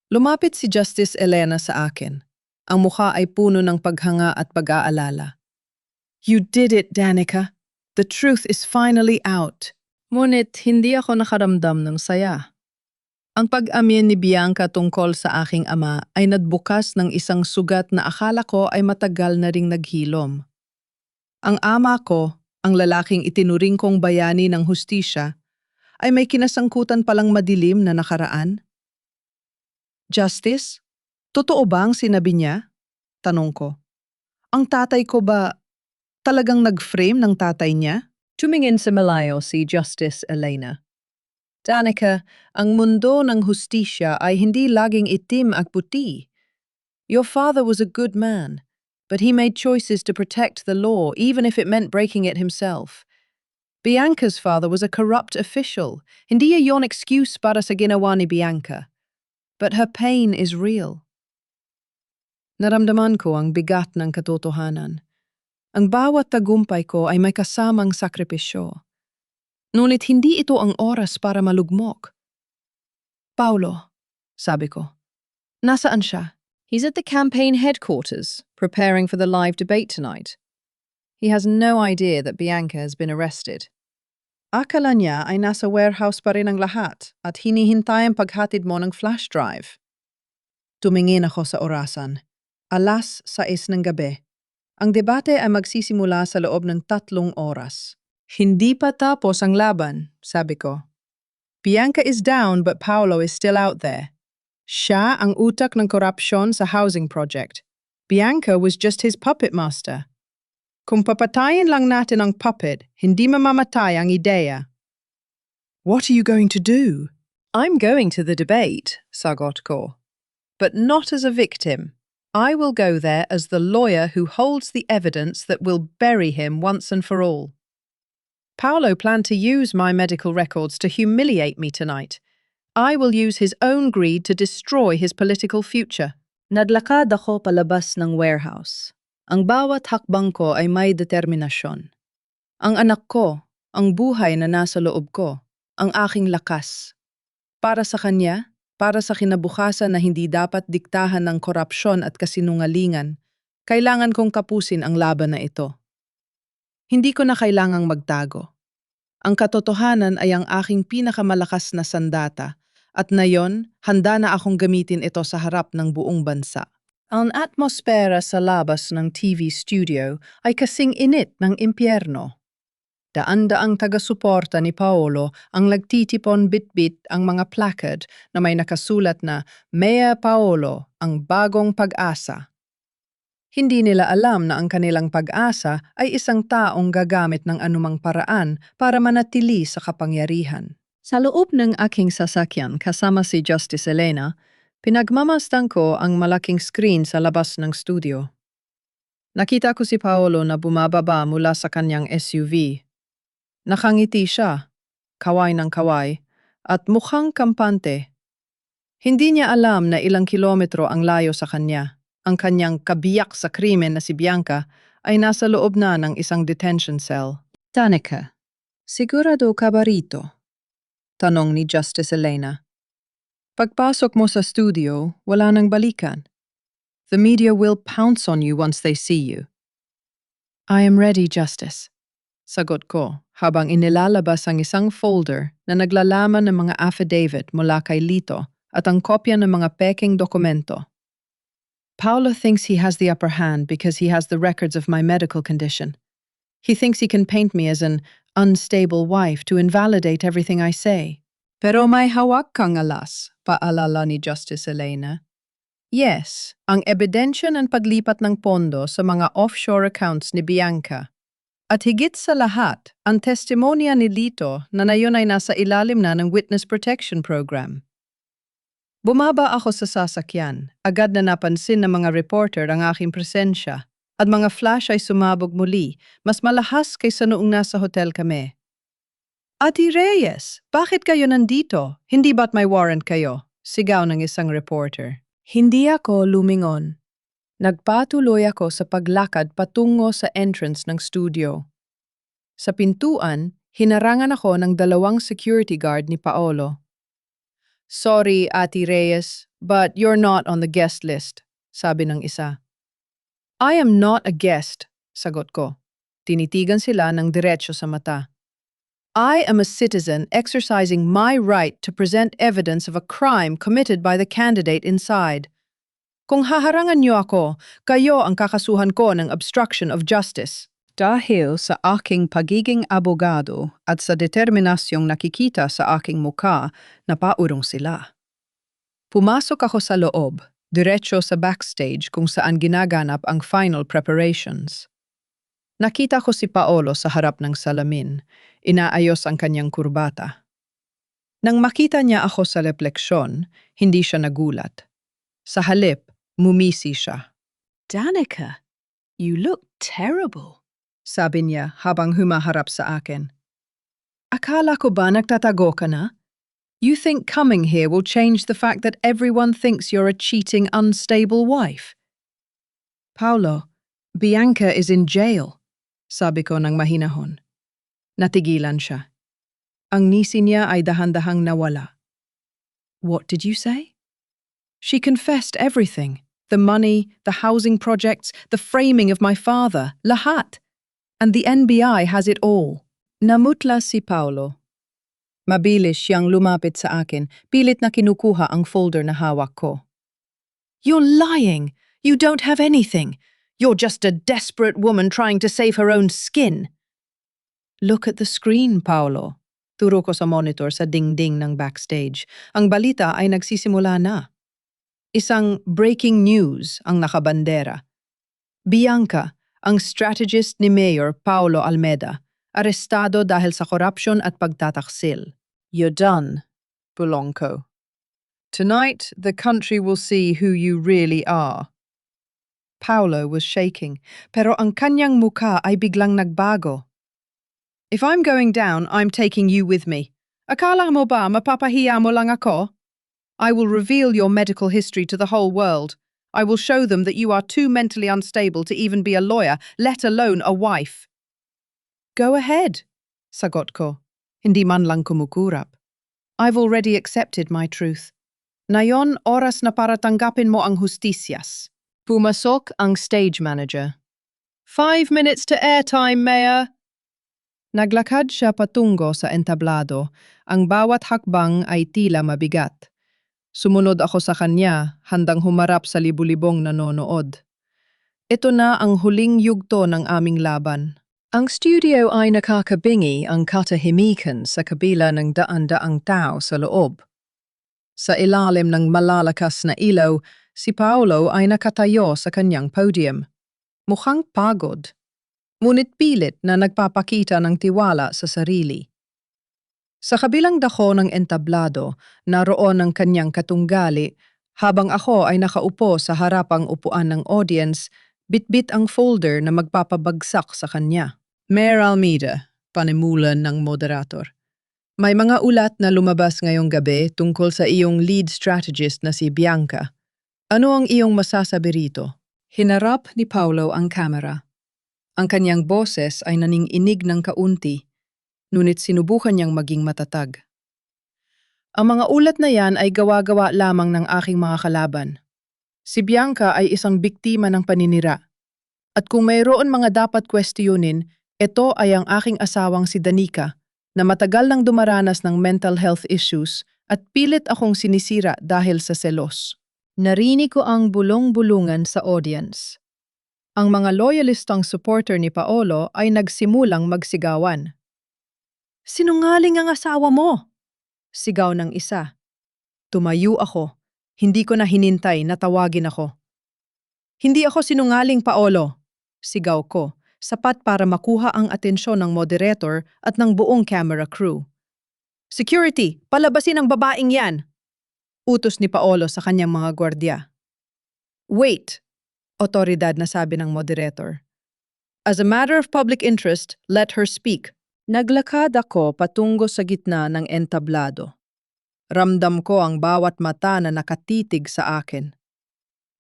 Lumapit si Justice Elena sa akin. Ang mukha ay puno ng paghanga at pag-aalala. You did it, Danica. The truth is finally out. Ngunit hindi ako nakaramdam ng saya. Ang pag-amin ni Bianca tungkol sa aking ama ay nagbukas ng isang sugat na akala ko ay matagal na ring naghilom. Ang ama ko, ang lalaking itinuring kong bayani ng hustisya, ay may kinasangkutan palang madilim na nakaraan. Justice? Totoo ba ang sinabi niya? Tanong ko. Ang tatay ko ba talagang nag-frame ng tatay niya? Tumingin sa malayo si Justice Elena. Danica, ang mundo ng hustisya ay hindi laging itim at puti. Your father was a good man, but he made choices to protect the law even if it meant breaking it himself. Bianca's father was a corrupt official. Hindi iyon excuse para sa ginawa ni Bianca. But her pain is real. Naramdaman ko ang bigat ng katotohanan. Ang bawat tagumpay ko ay may kasamang sakripisyo. Ngunit hindi ito ang oras para malugmok. Paulo, sabi ko, nasaan siya? He's at the campaign headquarters, preparing for the live debate tonight. He has no idea that Bianca has been arrested. Akala niya ay nasa warehouse pa rin ang lahat at hinihintay ang paghatid mo ng flash drive. Tumingin ako sa orasan. 6:00 ng gabi. Ang debate ay magsisimula sa loob ng 3 oras. Hindi pa tapos ang laban, sabi ko. Bianca is down but Paulo is still out there. Siya ang utak ng korupsyon sa housing project. Bianca was just his puppet master. Kung papatayin lang natin ang puppet, hindi mamamatay ang ideya. What are you going to do? I'm going to the debate, sagot ko. But not as a victim. I will go there as the lawyer who holds the evidence that will bury him once and for all. Paulo planned to use my medical records to humiliate me tonight. I will use his own greed to destroy his political future. Naglakad ako palabas ng warehouse. Ang bawat hakbang ko ay may determinasyon. Ang anak ko, ang buhay na nasa loob ko, ang aking lakas. Para sa kanya, para sa kinabukasan na hindi dapat diktahan ng korupsyon at kasinungalingan, kailangan kong kapusin ang laban na ito. Hindi ko na kailangang magtago. Ang katotohanan ay ang aking pinakamalakas na sandata at ngayon, handa na akong gamitin ito sa harap ng buong bansa. Ang atmosfera sa labas ng TV studio ay kasing init ng impyerno. Daan-daang taga-suporta ni Paolo ang nagtitipon bit-bit ang mga placard na may nakasulat na Mayor Paolo, ang bagong pag-asa. Hindi nila alam na ang kanilang pag-asa ay isang taong gagamit ng anumang paraan para manatili sa kapangyarihan. Sa loob ng aking sasakyan kasama si Justice Elena, pinagmamasdan ko ang malaking screen sa labas ng studio. Nakita ko si Paolo na bumababa mula sa kanyang SUV. Nakangiti siya, kaway ng kaway, at mukhang kampante. Hindi niya alam na ilang kilometro ang layo sa kanya. Ang kanyang kabiyak sa krimen na si Bianca ay nasa loob na ng isang detention cell. Danica, sigurado ka ba rito? Tanong ni Justice Elena. Pagpasok mo sa studio, wala nang balikan. The media will pounce on you once they see you. I am ready, Justice. Sagot ko, habang inilalabas ang isang folder na naglalaman ng mga affidavit mula kay Lito at ang kopya ng mga peking dokumento. Paolo thinks he has the upper hand because he has the records of my medical condition. He thinks he can paint me as an unstable wife to invalidate everything I say. Pero may hawak kang alas, paalala ni Justice Elena. Yes, ang ebidensya ng paglipat ng pondo sa mga offshore accounts ni Bianca. At higit sa lahat, ang testimonya ni Lito na nayon ay nasa ilalim na ng Witness Protection Program. Bumaba ako sa sasakyan, agad na napansin ng mga reporter ang aking presensya, at mga flash ay sumabog muli, mas malahas kaysa noong nasa hotel kami. Ate Reyes, bakit kayo nandito? Hindi ba't may warrant kayo? Sigaw ng isang reporter. Hindi ako lumingon. Nagpatuloy ako sa paglakad patungo sa entrance ng studio. Sa pintuan, hinarangan ako ng dalawang security guard ni Paolo. Sorry, Ate Reyes, but you're not on the guest list, sabi ng isa. I am not a guest, sagot ko. Tinitigan sila ng diretso sa mata. I am a citizen exercising my right to present evidence of a crime committed by the candidate inside. Kung haharangan niyo ako, kayo ang kakasuhan ko ng obstruction of justice. Dahil sa aking pagiging abogado at sa determinasyong nakikita sa aking mukha, napaurong sila. Pumasok ako sa loob, diretso sa backstage kung saan ginaganap ang final preparations. Nakita ko si Paolo sa harap ng salamin, inaayos ang kanyang kurbata. Nang makita niya ako sa refleksyon, hindi siya nagulat. Sa halip, mumisi siya. Danica, you look terrible, sabi niya habang humaharap sa akin. Akala ko ba nagtatago ka na? You think coming here will change the fact that everyone thinks you're a cheating, unstable wife? Paolo, Bianca is in jail, sabi ko ng mahinahon. Natigilan siya. Ang ngisi niya ay dahan-dahang nawala. What did you say? She confessed everything. The money, the housing projects, the framing of my father, lahat. And the NBI has it all. Namutla si Paolo. Mabilis siyang lumapit sa akin, pilit na kinukuha ang folder na hawak ko. You're lying! You don't have anything! You're just a desperate woman trying to save her own skin! Look at the screen, Paolo. Turo ko sa monitor sa dingding ng backstage. Ang balita ay nagsisimula na. Isang breaking news ang nakabandera. Bianca, ang strategist ni Mayor Paolo Almeda, arestado dahil sa korupsyon at pagtataksil. You're done, bulong ko. Tonight, the country will see who you really are. Paolo was shaking, pero ang kanyang mukha ay biglang nagbago. If I'm going down, I'm taking you with me. Akala mo ba mapapahiya mo lang ako? I will reveal your medical history to the whole world. I will show them that you are too mentally unstable to even be a lawyer, let alone a wife. Go ahead, sagot ko. Hindi man lang kumukurap. I've already accepted my truth. Ngayon, oras na para tanggapin mo ang hustisyas. Pumasok ang stage manager. 5 minutes to airtime, Mayor. Naglakad siya patungo sa entablado. Ang bawat hakbang ay tila mabigat. Sumunod ako sa kanya, handang humarap sa libu-libong nanonood. Ito na ang huling yugto ng aming laban. Ang studio ay nakakabingi ang katahimikan sa kabila ng daan-daang tao sa loob. Sa ilalim ng malalakas na ilaw, si Paolo ay nakatayo sa kanyang podium. Mukhang pagod, ngunit pilit na nagpapakita ng tiwala sa sarili. Sa kabilang dako ng entablado, naroon ang kanyang katunggali, habang ako ay nakaupo sa harapang upuan ng audience, bitbit ang folder na magpapabagsak sa kanya. Mayor Almeida, panimulan ng moderator. May mga ulat na lumabas ngayong gabi tungkol sa iyong lead strategist na si Bianca. Ano ang iyong masasabi rito? Hinarap ni Paolo ang kamera. Ang kanyang boses ay naninginig ng kaunti, ngunit sinubukan niyang maging matatag. Ang mga ulat na yan ay gawa-gawa lamang ng aking mga kalaban. Si Bianca ay isang biktima ng paninira. At kung mayroon mga dapat kwestiyonin, ito ay ang aking asawang si Danica, na matagal nang dumaranas ng mental health issues at pilit akong sinisira dahil sa selos. Narinig ko ang bulong-bulungan sa audience. Ang mga loyalistang supporter ni Paolo ay nagsimulang magsigawan. Sinungaling ang asawa mo! Sigaw ng isa. Tumayo ako. Hindi ko na hinintay na tawagin ako. Hindi ako sinungaling, Paolo! Sigaw ko. Sapat para makuha ang atensyon ng moderator at ng buong camera crew. Security, palabasin ang babaeng yan! Utos ni Paolo sa kanyang mga gwardya. Wait! Otoridad na sabi ng moderator. As a matter of public interest, let her speak. Naglakad ako patungo sa gitna ng entablado. Ramdam ko ang bawat mata na nakatitig sa akin.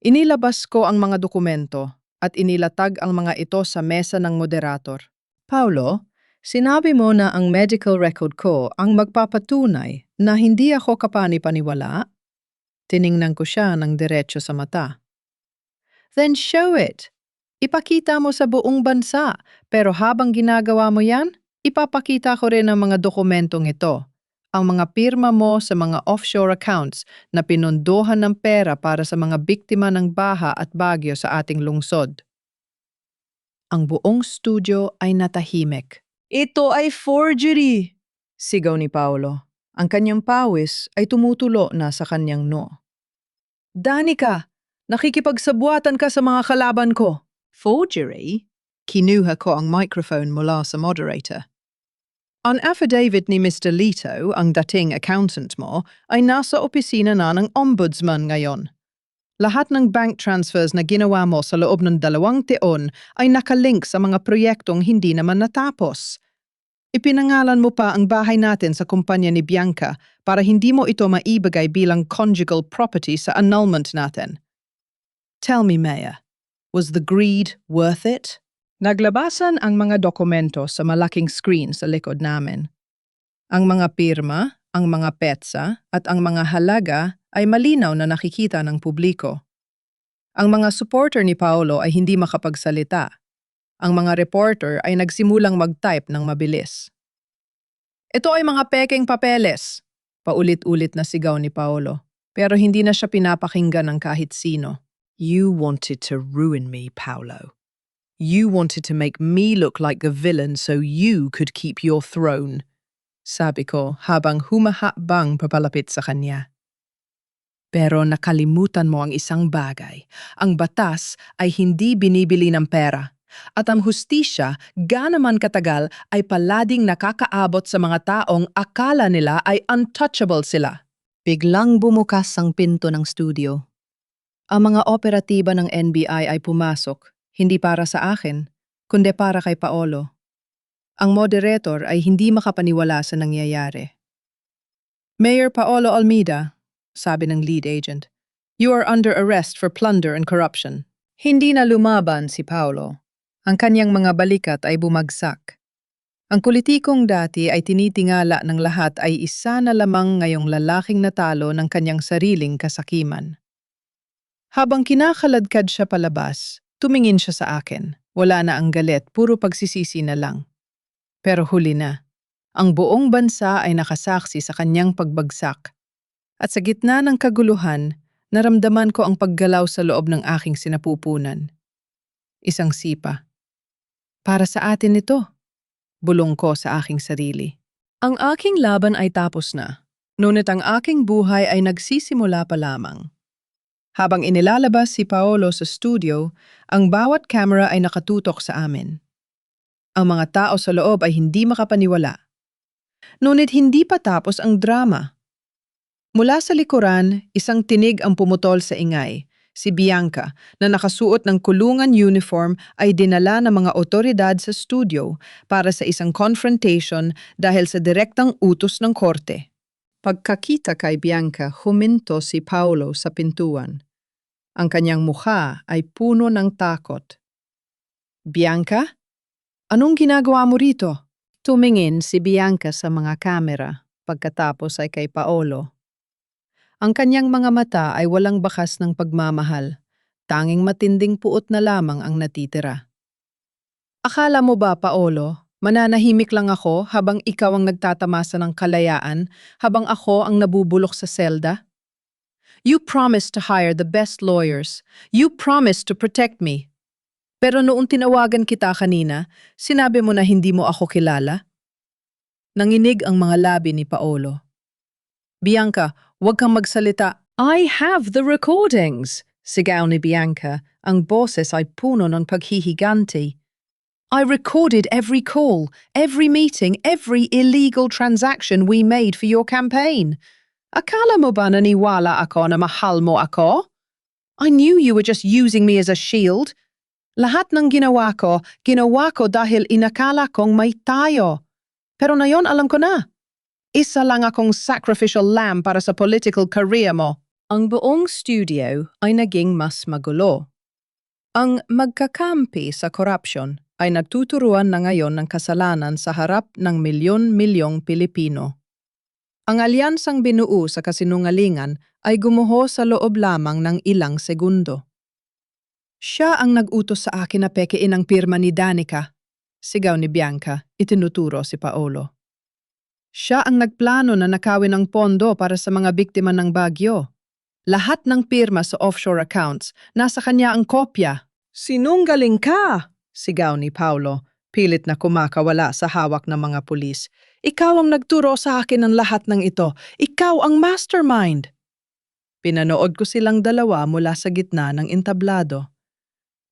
Inilabas ko ang mga dokumento at inilatag ang mga ito sa mesa ng moderator. Paolo, sinabi mo na ang medical record ko ang magpapatunay na hindi ako kapani-paniwala? Tiningnan ko siya ng diretso sa mata. Then show it. Ipakita mo sa buong bansa, pero habang ginagawa mo yan, ipapakita ko rin ang mga dokumentong ito. Ang mga pirma mo sa mga offshore accounts na pinondohan ng pera para sa mga biktima ng baha at bagyo sa ating lungsod. Ang buong studio ay natahimik. Ito ay forgery! Sigaw ni Paolo. Ang kanyang pawis ay tumutulo na sa kanyang noo. Danica, nakikipagsabuatan ka sa mga kalaban ko. Forgery? Kinuha ko ang microphone mula sa moderator. Ang affidavit ni Mr. Lito, ang dating accountant mo, ay nasa opisina na ng ombudsman ngayon. Lahat ng bank transfers na ginawa mo sa loob ng 2 taon ay nakalink sa mga proyektong hindi naman natapos. Ipinangalan mo pa ang bahay natin sa kumpanya ni Bianca para hindi mo ito maibigay bilang conjugal property sa annulment natin. Tell me, Mayor, was the greed worth it? Naglabasan ang mga dokumento sa malaking screen sa likod namin. Ang mga pirma, ang mga petsa, at ang mga halaga ay malinaw na nakikita ng publiko. Ang mga supporter ni Paolo ay hindi makapagsalita. Ang mga reporter ay nagsimulang mag-type ng mabilis. Ito ay mga pekeng papeles, paulit-ulit na sigaw ni Paolo, pero hindi na siya pinapakinggan ng kahit sino. You wanted to ruin me, Paolo. You wanted to make me look like the villain so you could keep your throne. Sabi ko habang humahakbang papalapit sa kanya. Pero nakalimutan mo ang isang bagay. Ang batas ay hindi binibili ng pera. At ang hustisya, gaano man katagal, ay palading nakakaabot sa mga taong akala nila ay untouchable sila. Biglang bumukas ang pinto ng studio. Ang mga operatiba ng NBI ay pumasok. Hindi para sa akin, kundi para kay Paolo. Ang moderator ay hindi makapaniwala sa nangyayari. Mayor Paolo Almeida, sabi ng lead agent, You are under arrest for plunder and corruption. Hindi na lumaban si Paolo. Ang kanyang mga balikat ay bumagsak. Ang politikong dati ay tinitingala ng lahat ay isa na lamang ngayong lalaking natalo ng kanyang sariling kasakiman. Habang kinakaladkad siya palabas, tumingin siya sa akin. Wala na ang galit, puro pagsisisi na lang. Pero huli na. Ang buong bansa ay nakasaksi sa kanyang pagbagsak. At sa gitna ng kaguluhan, naramdaman ko ang paggalaw sa loob ng aking sinapupunan. Isang sipa. Para sa atin ito, bulong ko sa aking sarili. Ang aking laban ay tapos na, ngunit ang aking buhay ay nagsisimula pa lamang. Habang inilalabas si Paolo sa studio, ang bawat camera ay nakatutok sa amin. Ang mga tao sa loob ay hindi makapaniwala. Ngunit hindi pa tapos ang drama. Mula sa likuran, isang tinig ang pumutol sa ingay. Si Bianca, na nakasuot ng kulungan uniform, ay dinala ng mga otoridad sa studio para sa isang confrontation dahil sa direktang utos ng korte. Pagkakita kay Bianca, huminto si Paolo sa pintuan. Ang kanyang mukha ay puno ng takot. Bianca? Anong ginagawa mo rito? Tumingin si Bianca sa mga kamera, pagkatapos ay kay Paolo. Ang kanyang mga mata ay walang bakas ng pagmamahal. Tanging matinding puot na lamang ang natitira. Akala mo ba, Paolo, mananahimik lang ako habang ikaw ang nagtatamasa ng kalayaan, habang ako ang nabubulok sa selda? You promised to hire the best lawyers. You promised to protect me. Pero noong tinawagan kita kanina, sinabi mo na hindi mo ako kilala? Nanginig ang mga labi ni Paolo. Bianca, huwag kang magsalita. I have the recordings, sigaw ni Bianca. Ang boses ay puno ng paghihiganti. I recorded every call, every meeting, every illegal transaction we made for your campaign. Akala mo ba naniwala ako na mahal mo ako? I knew you were just using me as a shield. Lahat ng ginawa ko dahil inakala kong may tayo. Pero ngayon alam ko na. Isa lang akong sacrificial lamb para sa political career mo. Ang buong studio ay naging mas magulo. Ang magkakampi sa korupsyon ay nagtuturuan na ngayon ng kasalanan sa harap ng milyon-milyong Pilipino. Ang alyansang binuo sa kasinungalingan ay gumuho sa loob lamang ng ilang segundo. Siya ang nag-utos sa akin na pekein ang pirma ni Danica. Sigaw ni Bianca, itinuturo si Paolo. Siya ang nagplano na nakawin ang pondo para sa mga biktima ng bagyo. Lahat ng pirma sa offshore accounts, nasa kanya ang kopya. Sinungaling ka! Sigaw ni Paolo, pilit na kumakawala sa hawak ng mga pulis. Ikaw ang nagturo sa akin ng lahat ng ito. Ikaw ang mastermind! Pinanood ko silang dalawa mula sa gitna ng entablado.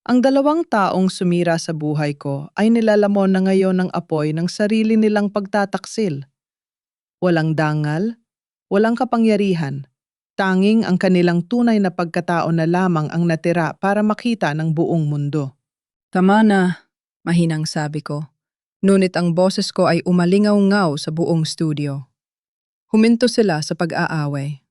Ang dalawang taong sumira sa buhay ko ay nilalamon na ngayon ng apoy ng sarili nilang pagtataksil. Walang dangal, walang kapangyarihan. Tanging ang kanilang tunay na pagkatao na lamang ang natira para makita ng buong mundo. Tama na, mahinang sabi ko. Ngunit ang boses ko ay umalingaw-ngaw sa buong studio. Huminto sila sa pag-aaway.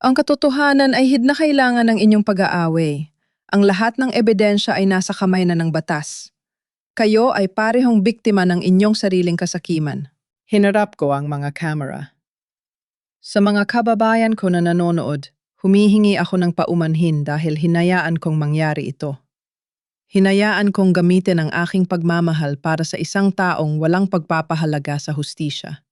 Ang katotohanan ay hidna kailangan ng inyong pag-aaway. Ang lahat ng ebidensya ay nasa kamay na ng batas. Kayo ay parehong biktima ng inyong sariling kasakiman. Hinarap ko ang mga camera. Sa mga kababayan ko na nanonood, humihingi ako ng paumanhin dahil hinayaan kong mangyari ito. Hinayaan kong gamitin ang aking pagmamahal para sa isang taong walang pagpapahalaga sa hustisya.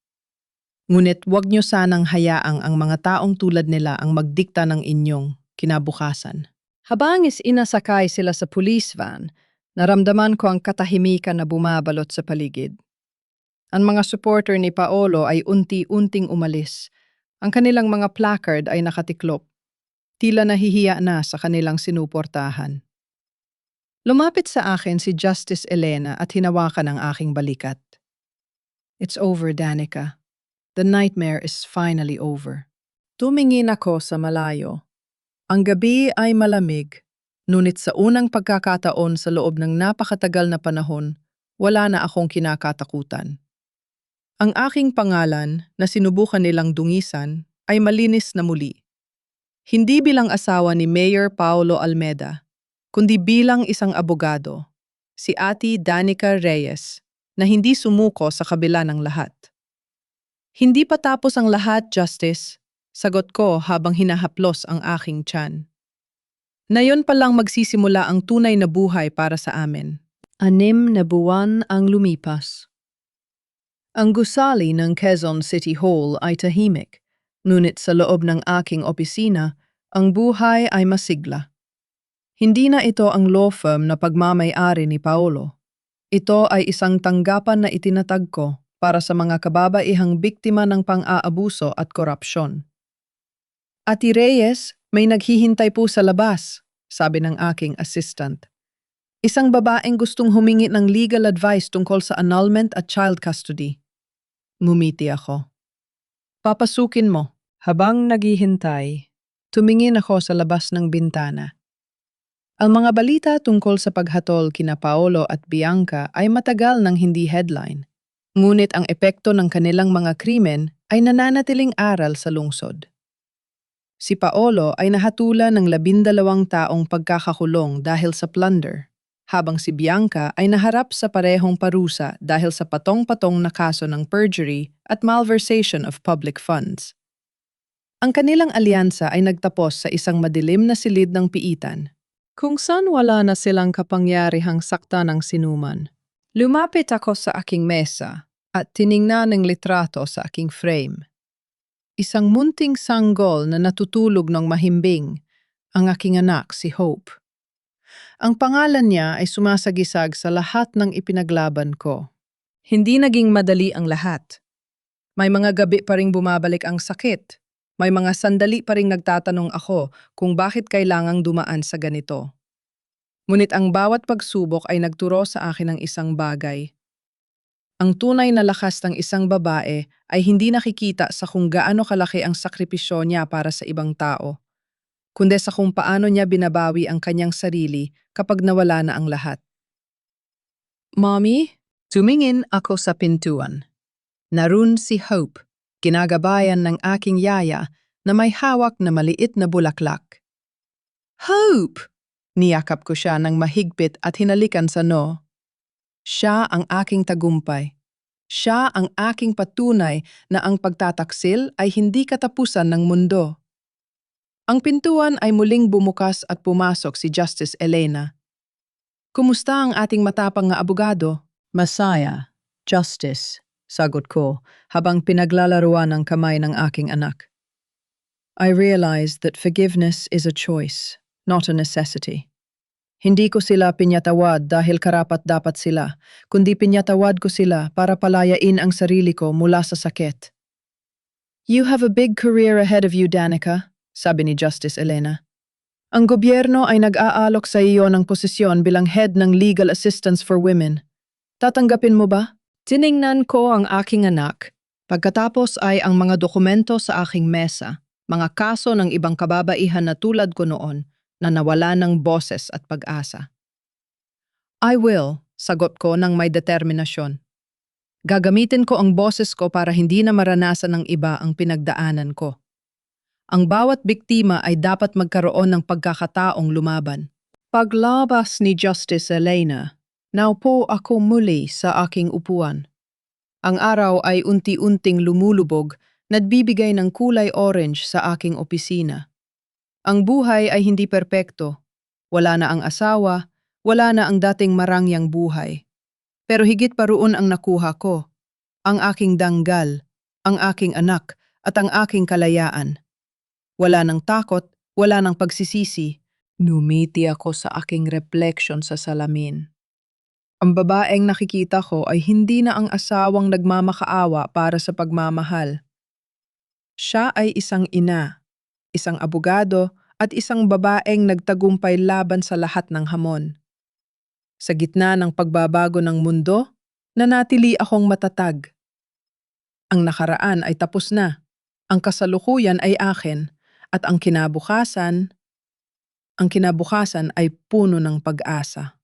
Ngunit huwag niyo sanang hayaang ang mga taong tulad nila ang magdikta ng inyong kinabukasan. Habang inasakay sila sa police van, naramdaman ko ang katahimikan na bumabalot sa paligid. Ang mga supporter ni Paolo ay unti-unting umalis. Ang kanilang mga placard ay nakatiklop. Tila nahihiya na sa kanilang sinuportahan. Lumapit sa akin si Justice Elena at hinawakan ang aking balikat. It's over, Danica. The nightmare is finally over. Tumingin ako sa malayo. Ang gabi ay malamig, ngunit sa unang pagkakataon sa loob ng napakatagal na panahon, wala na akong kinakatakutan. Ang aking pangalan na sinubukan nilang dungisan ay malinis na muli. Hindi bilang asawa ni Mayor Paulo Almeda, kundi bilang isang abogado, si Ate Danica Reyes, na hindi sumuko sa kabila ng lahat. Hindi pa tapos ang lahat, Justice, sagot ko habang hinahaplos ang aking tiyan. Nayon pa lang magsisimula ang tunay na buhay para sa amin. 6 na buwan ang lumipas. Ang gusali ng Quezon City Hall ay tahimik, ngunit sa loob ng aking opisina, ang buhay ay masigla. Hindi na ito ang law firm na pagmamay-ari ni Paolo. Ito ay isang tanggapan na itinatag ko para sa mga kababaihang biktima ng pang-aabuso at korupsyon. Ate Reyes, may naghihintay po sa labas, sabi ng aking assistant. Isang babaeng gustong humingi ng legal advice tungkol sa annulment at child custody. Ngumiti ako. Papasukin mo. Habang naghihintay, tumingin ako sa labas ng bintana. Ang mga balita tungkol sa paghatol kina Paolo at Bianca ay matagal nang hindi headline. Ngunit ang epekto ng kanilang mga krimen ay nananatiling aral sa lungsod. Si Paolo ay nahatulan ng 12 taong pagkakakulong dahil sa plunder, habang si Bianca ay naharap sa parehong parusa dahil sa patong-patong na kaso ng perjury at malversation of public funds. Ang kanilang alyansa ay nagtapos sa isang madilim na silid ng piitan, kung saan wala na silang kapangyarihang sakta ng sinuman. Lumapit ako sa aking mesa at tiningnan ang litrato sa aking frame. Isang munting sanggol na natutulog ng mahimbing, ang aking anak si Hope. Ang pangalan niya ay sumasagisag sa lahat ng ipinaglaban ko. Hindi naging madali ang lahat. May mga gabi pa ring bumabalik ang sakit. May mga sandali pa ring nagtatanong ako kung bakit kailangang dumaan sa ganito. Ngunit ang bawat pagsubok ay nagturo sa akin ng isang bagay. Ang tunay na lakas ng isang babae ay hindi nakikita sa kung gaano kalaki ang sakripisyo niya para sa ibang tao, kundi sa kung paano niya binabawi ang kanyang sarili kapag nawala na ang lahat. Mommy, tumingin ako sa pintuan. Narun si Hope, ginagabayan ng aking yaya na may hawak na maliit na bulaklak. Hope! Niyakap ko siya ng mahigpit at hinalikan sa noo. Siya ang aking tagumpay. Siya ang aking patunay na ang pagtataksil ay hindi katapusan ng mundo. Ang pintuan ay muling bumukas at pumasok si Justice Elena. Kumusta ang ating matapang na abogado? Masaya, Justice, sagot ko habang pinaglalaruan ang kamay ng aking anak. I realized that forgiveness is a choice, not a necessity. Hindi ko sila pinyatawad dahil karapat-dapat sila, kundi pinyatawad ko sila para palayain ang sarili ko mula sa sakit. You have a big career ahead of you, Danica, sabi ni Justice Elena. Ang gobyerno ay nag-aalok sa iyo ng posisyon bilang head ng Legal Assistance for Women. Tatanggapin mo ba? Tiningnan ko ang aking anak. Pagkatapos ay ang mga dokumento sa aking mesa, mga kaso ng ibang kababaihan na tulad ko noon na nawala ng boses at pag-asa. I will, sagot ko ng may determinasyon. Gagamitin ko ang boses ko para hindi na maranasan ng iba ang pinagdaanan ko. Ang bawat biktima ay dapat magkaroon ng pagkakataong lumaban. Paglabas ni Justice Elena, naupo ako muli sa aking upuan. Ang araw ay unti-unting lumulubog, nagbibigay ng kulay orange sa aking opisina. Ang buhay ay hindi perpekto. Wala na ang asawa, wala na ang dating marangyang buhay. Pero higit pa roon ang nakuha ko, ang aking danggal, ang aking anak, at ang aking kalayaan. Wala nang takot, wala nang pagsisisi. Numiti ako sa aking reflection sa salamin. Ang babaeng nakikita ko ay hindi na ang asawang nagmamakaawa para sa pagmamahal. Siya ay isang ina, isang abogado, at isang babaeng nagtagumpay laban sa lahat ng hamon. Sa gitna ng pagbabago ng mundo, nanatili akong matatag. Ang nakaraan ay tapos na, ang kasalukuyan ay akin, at ang kinabukasan ay puno ng pag-asa.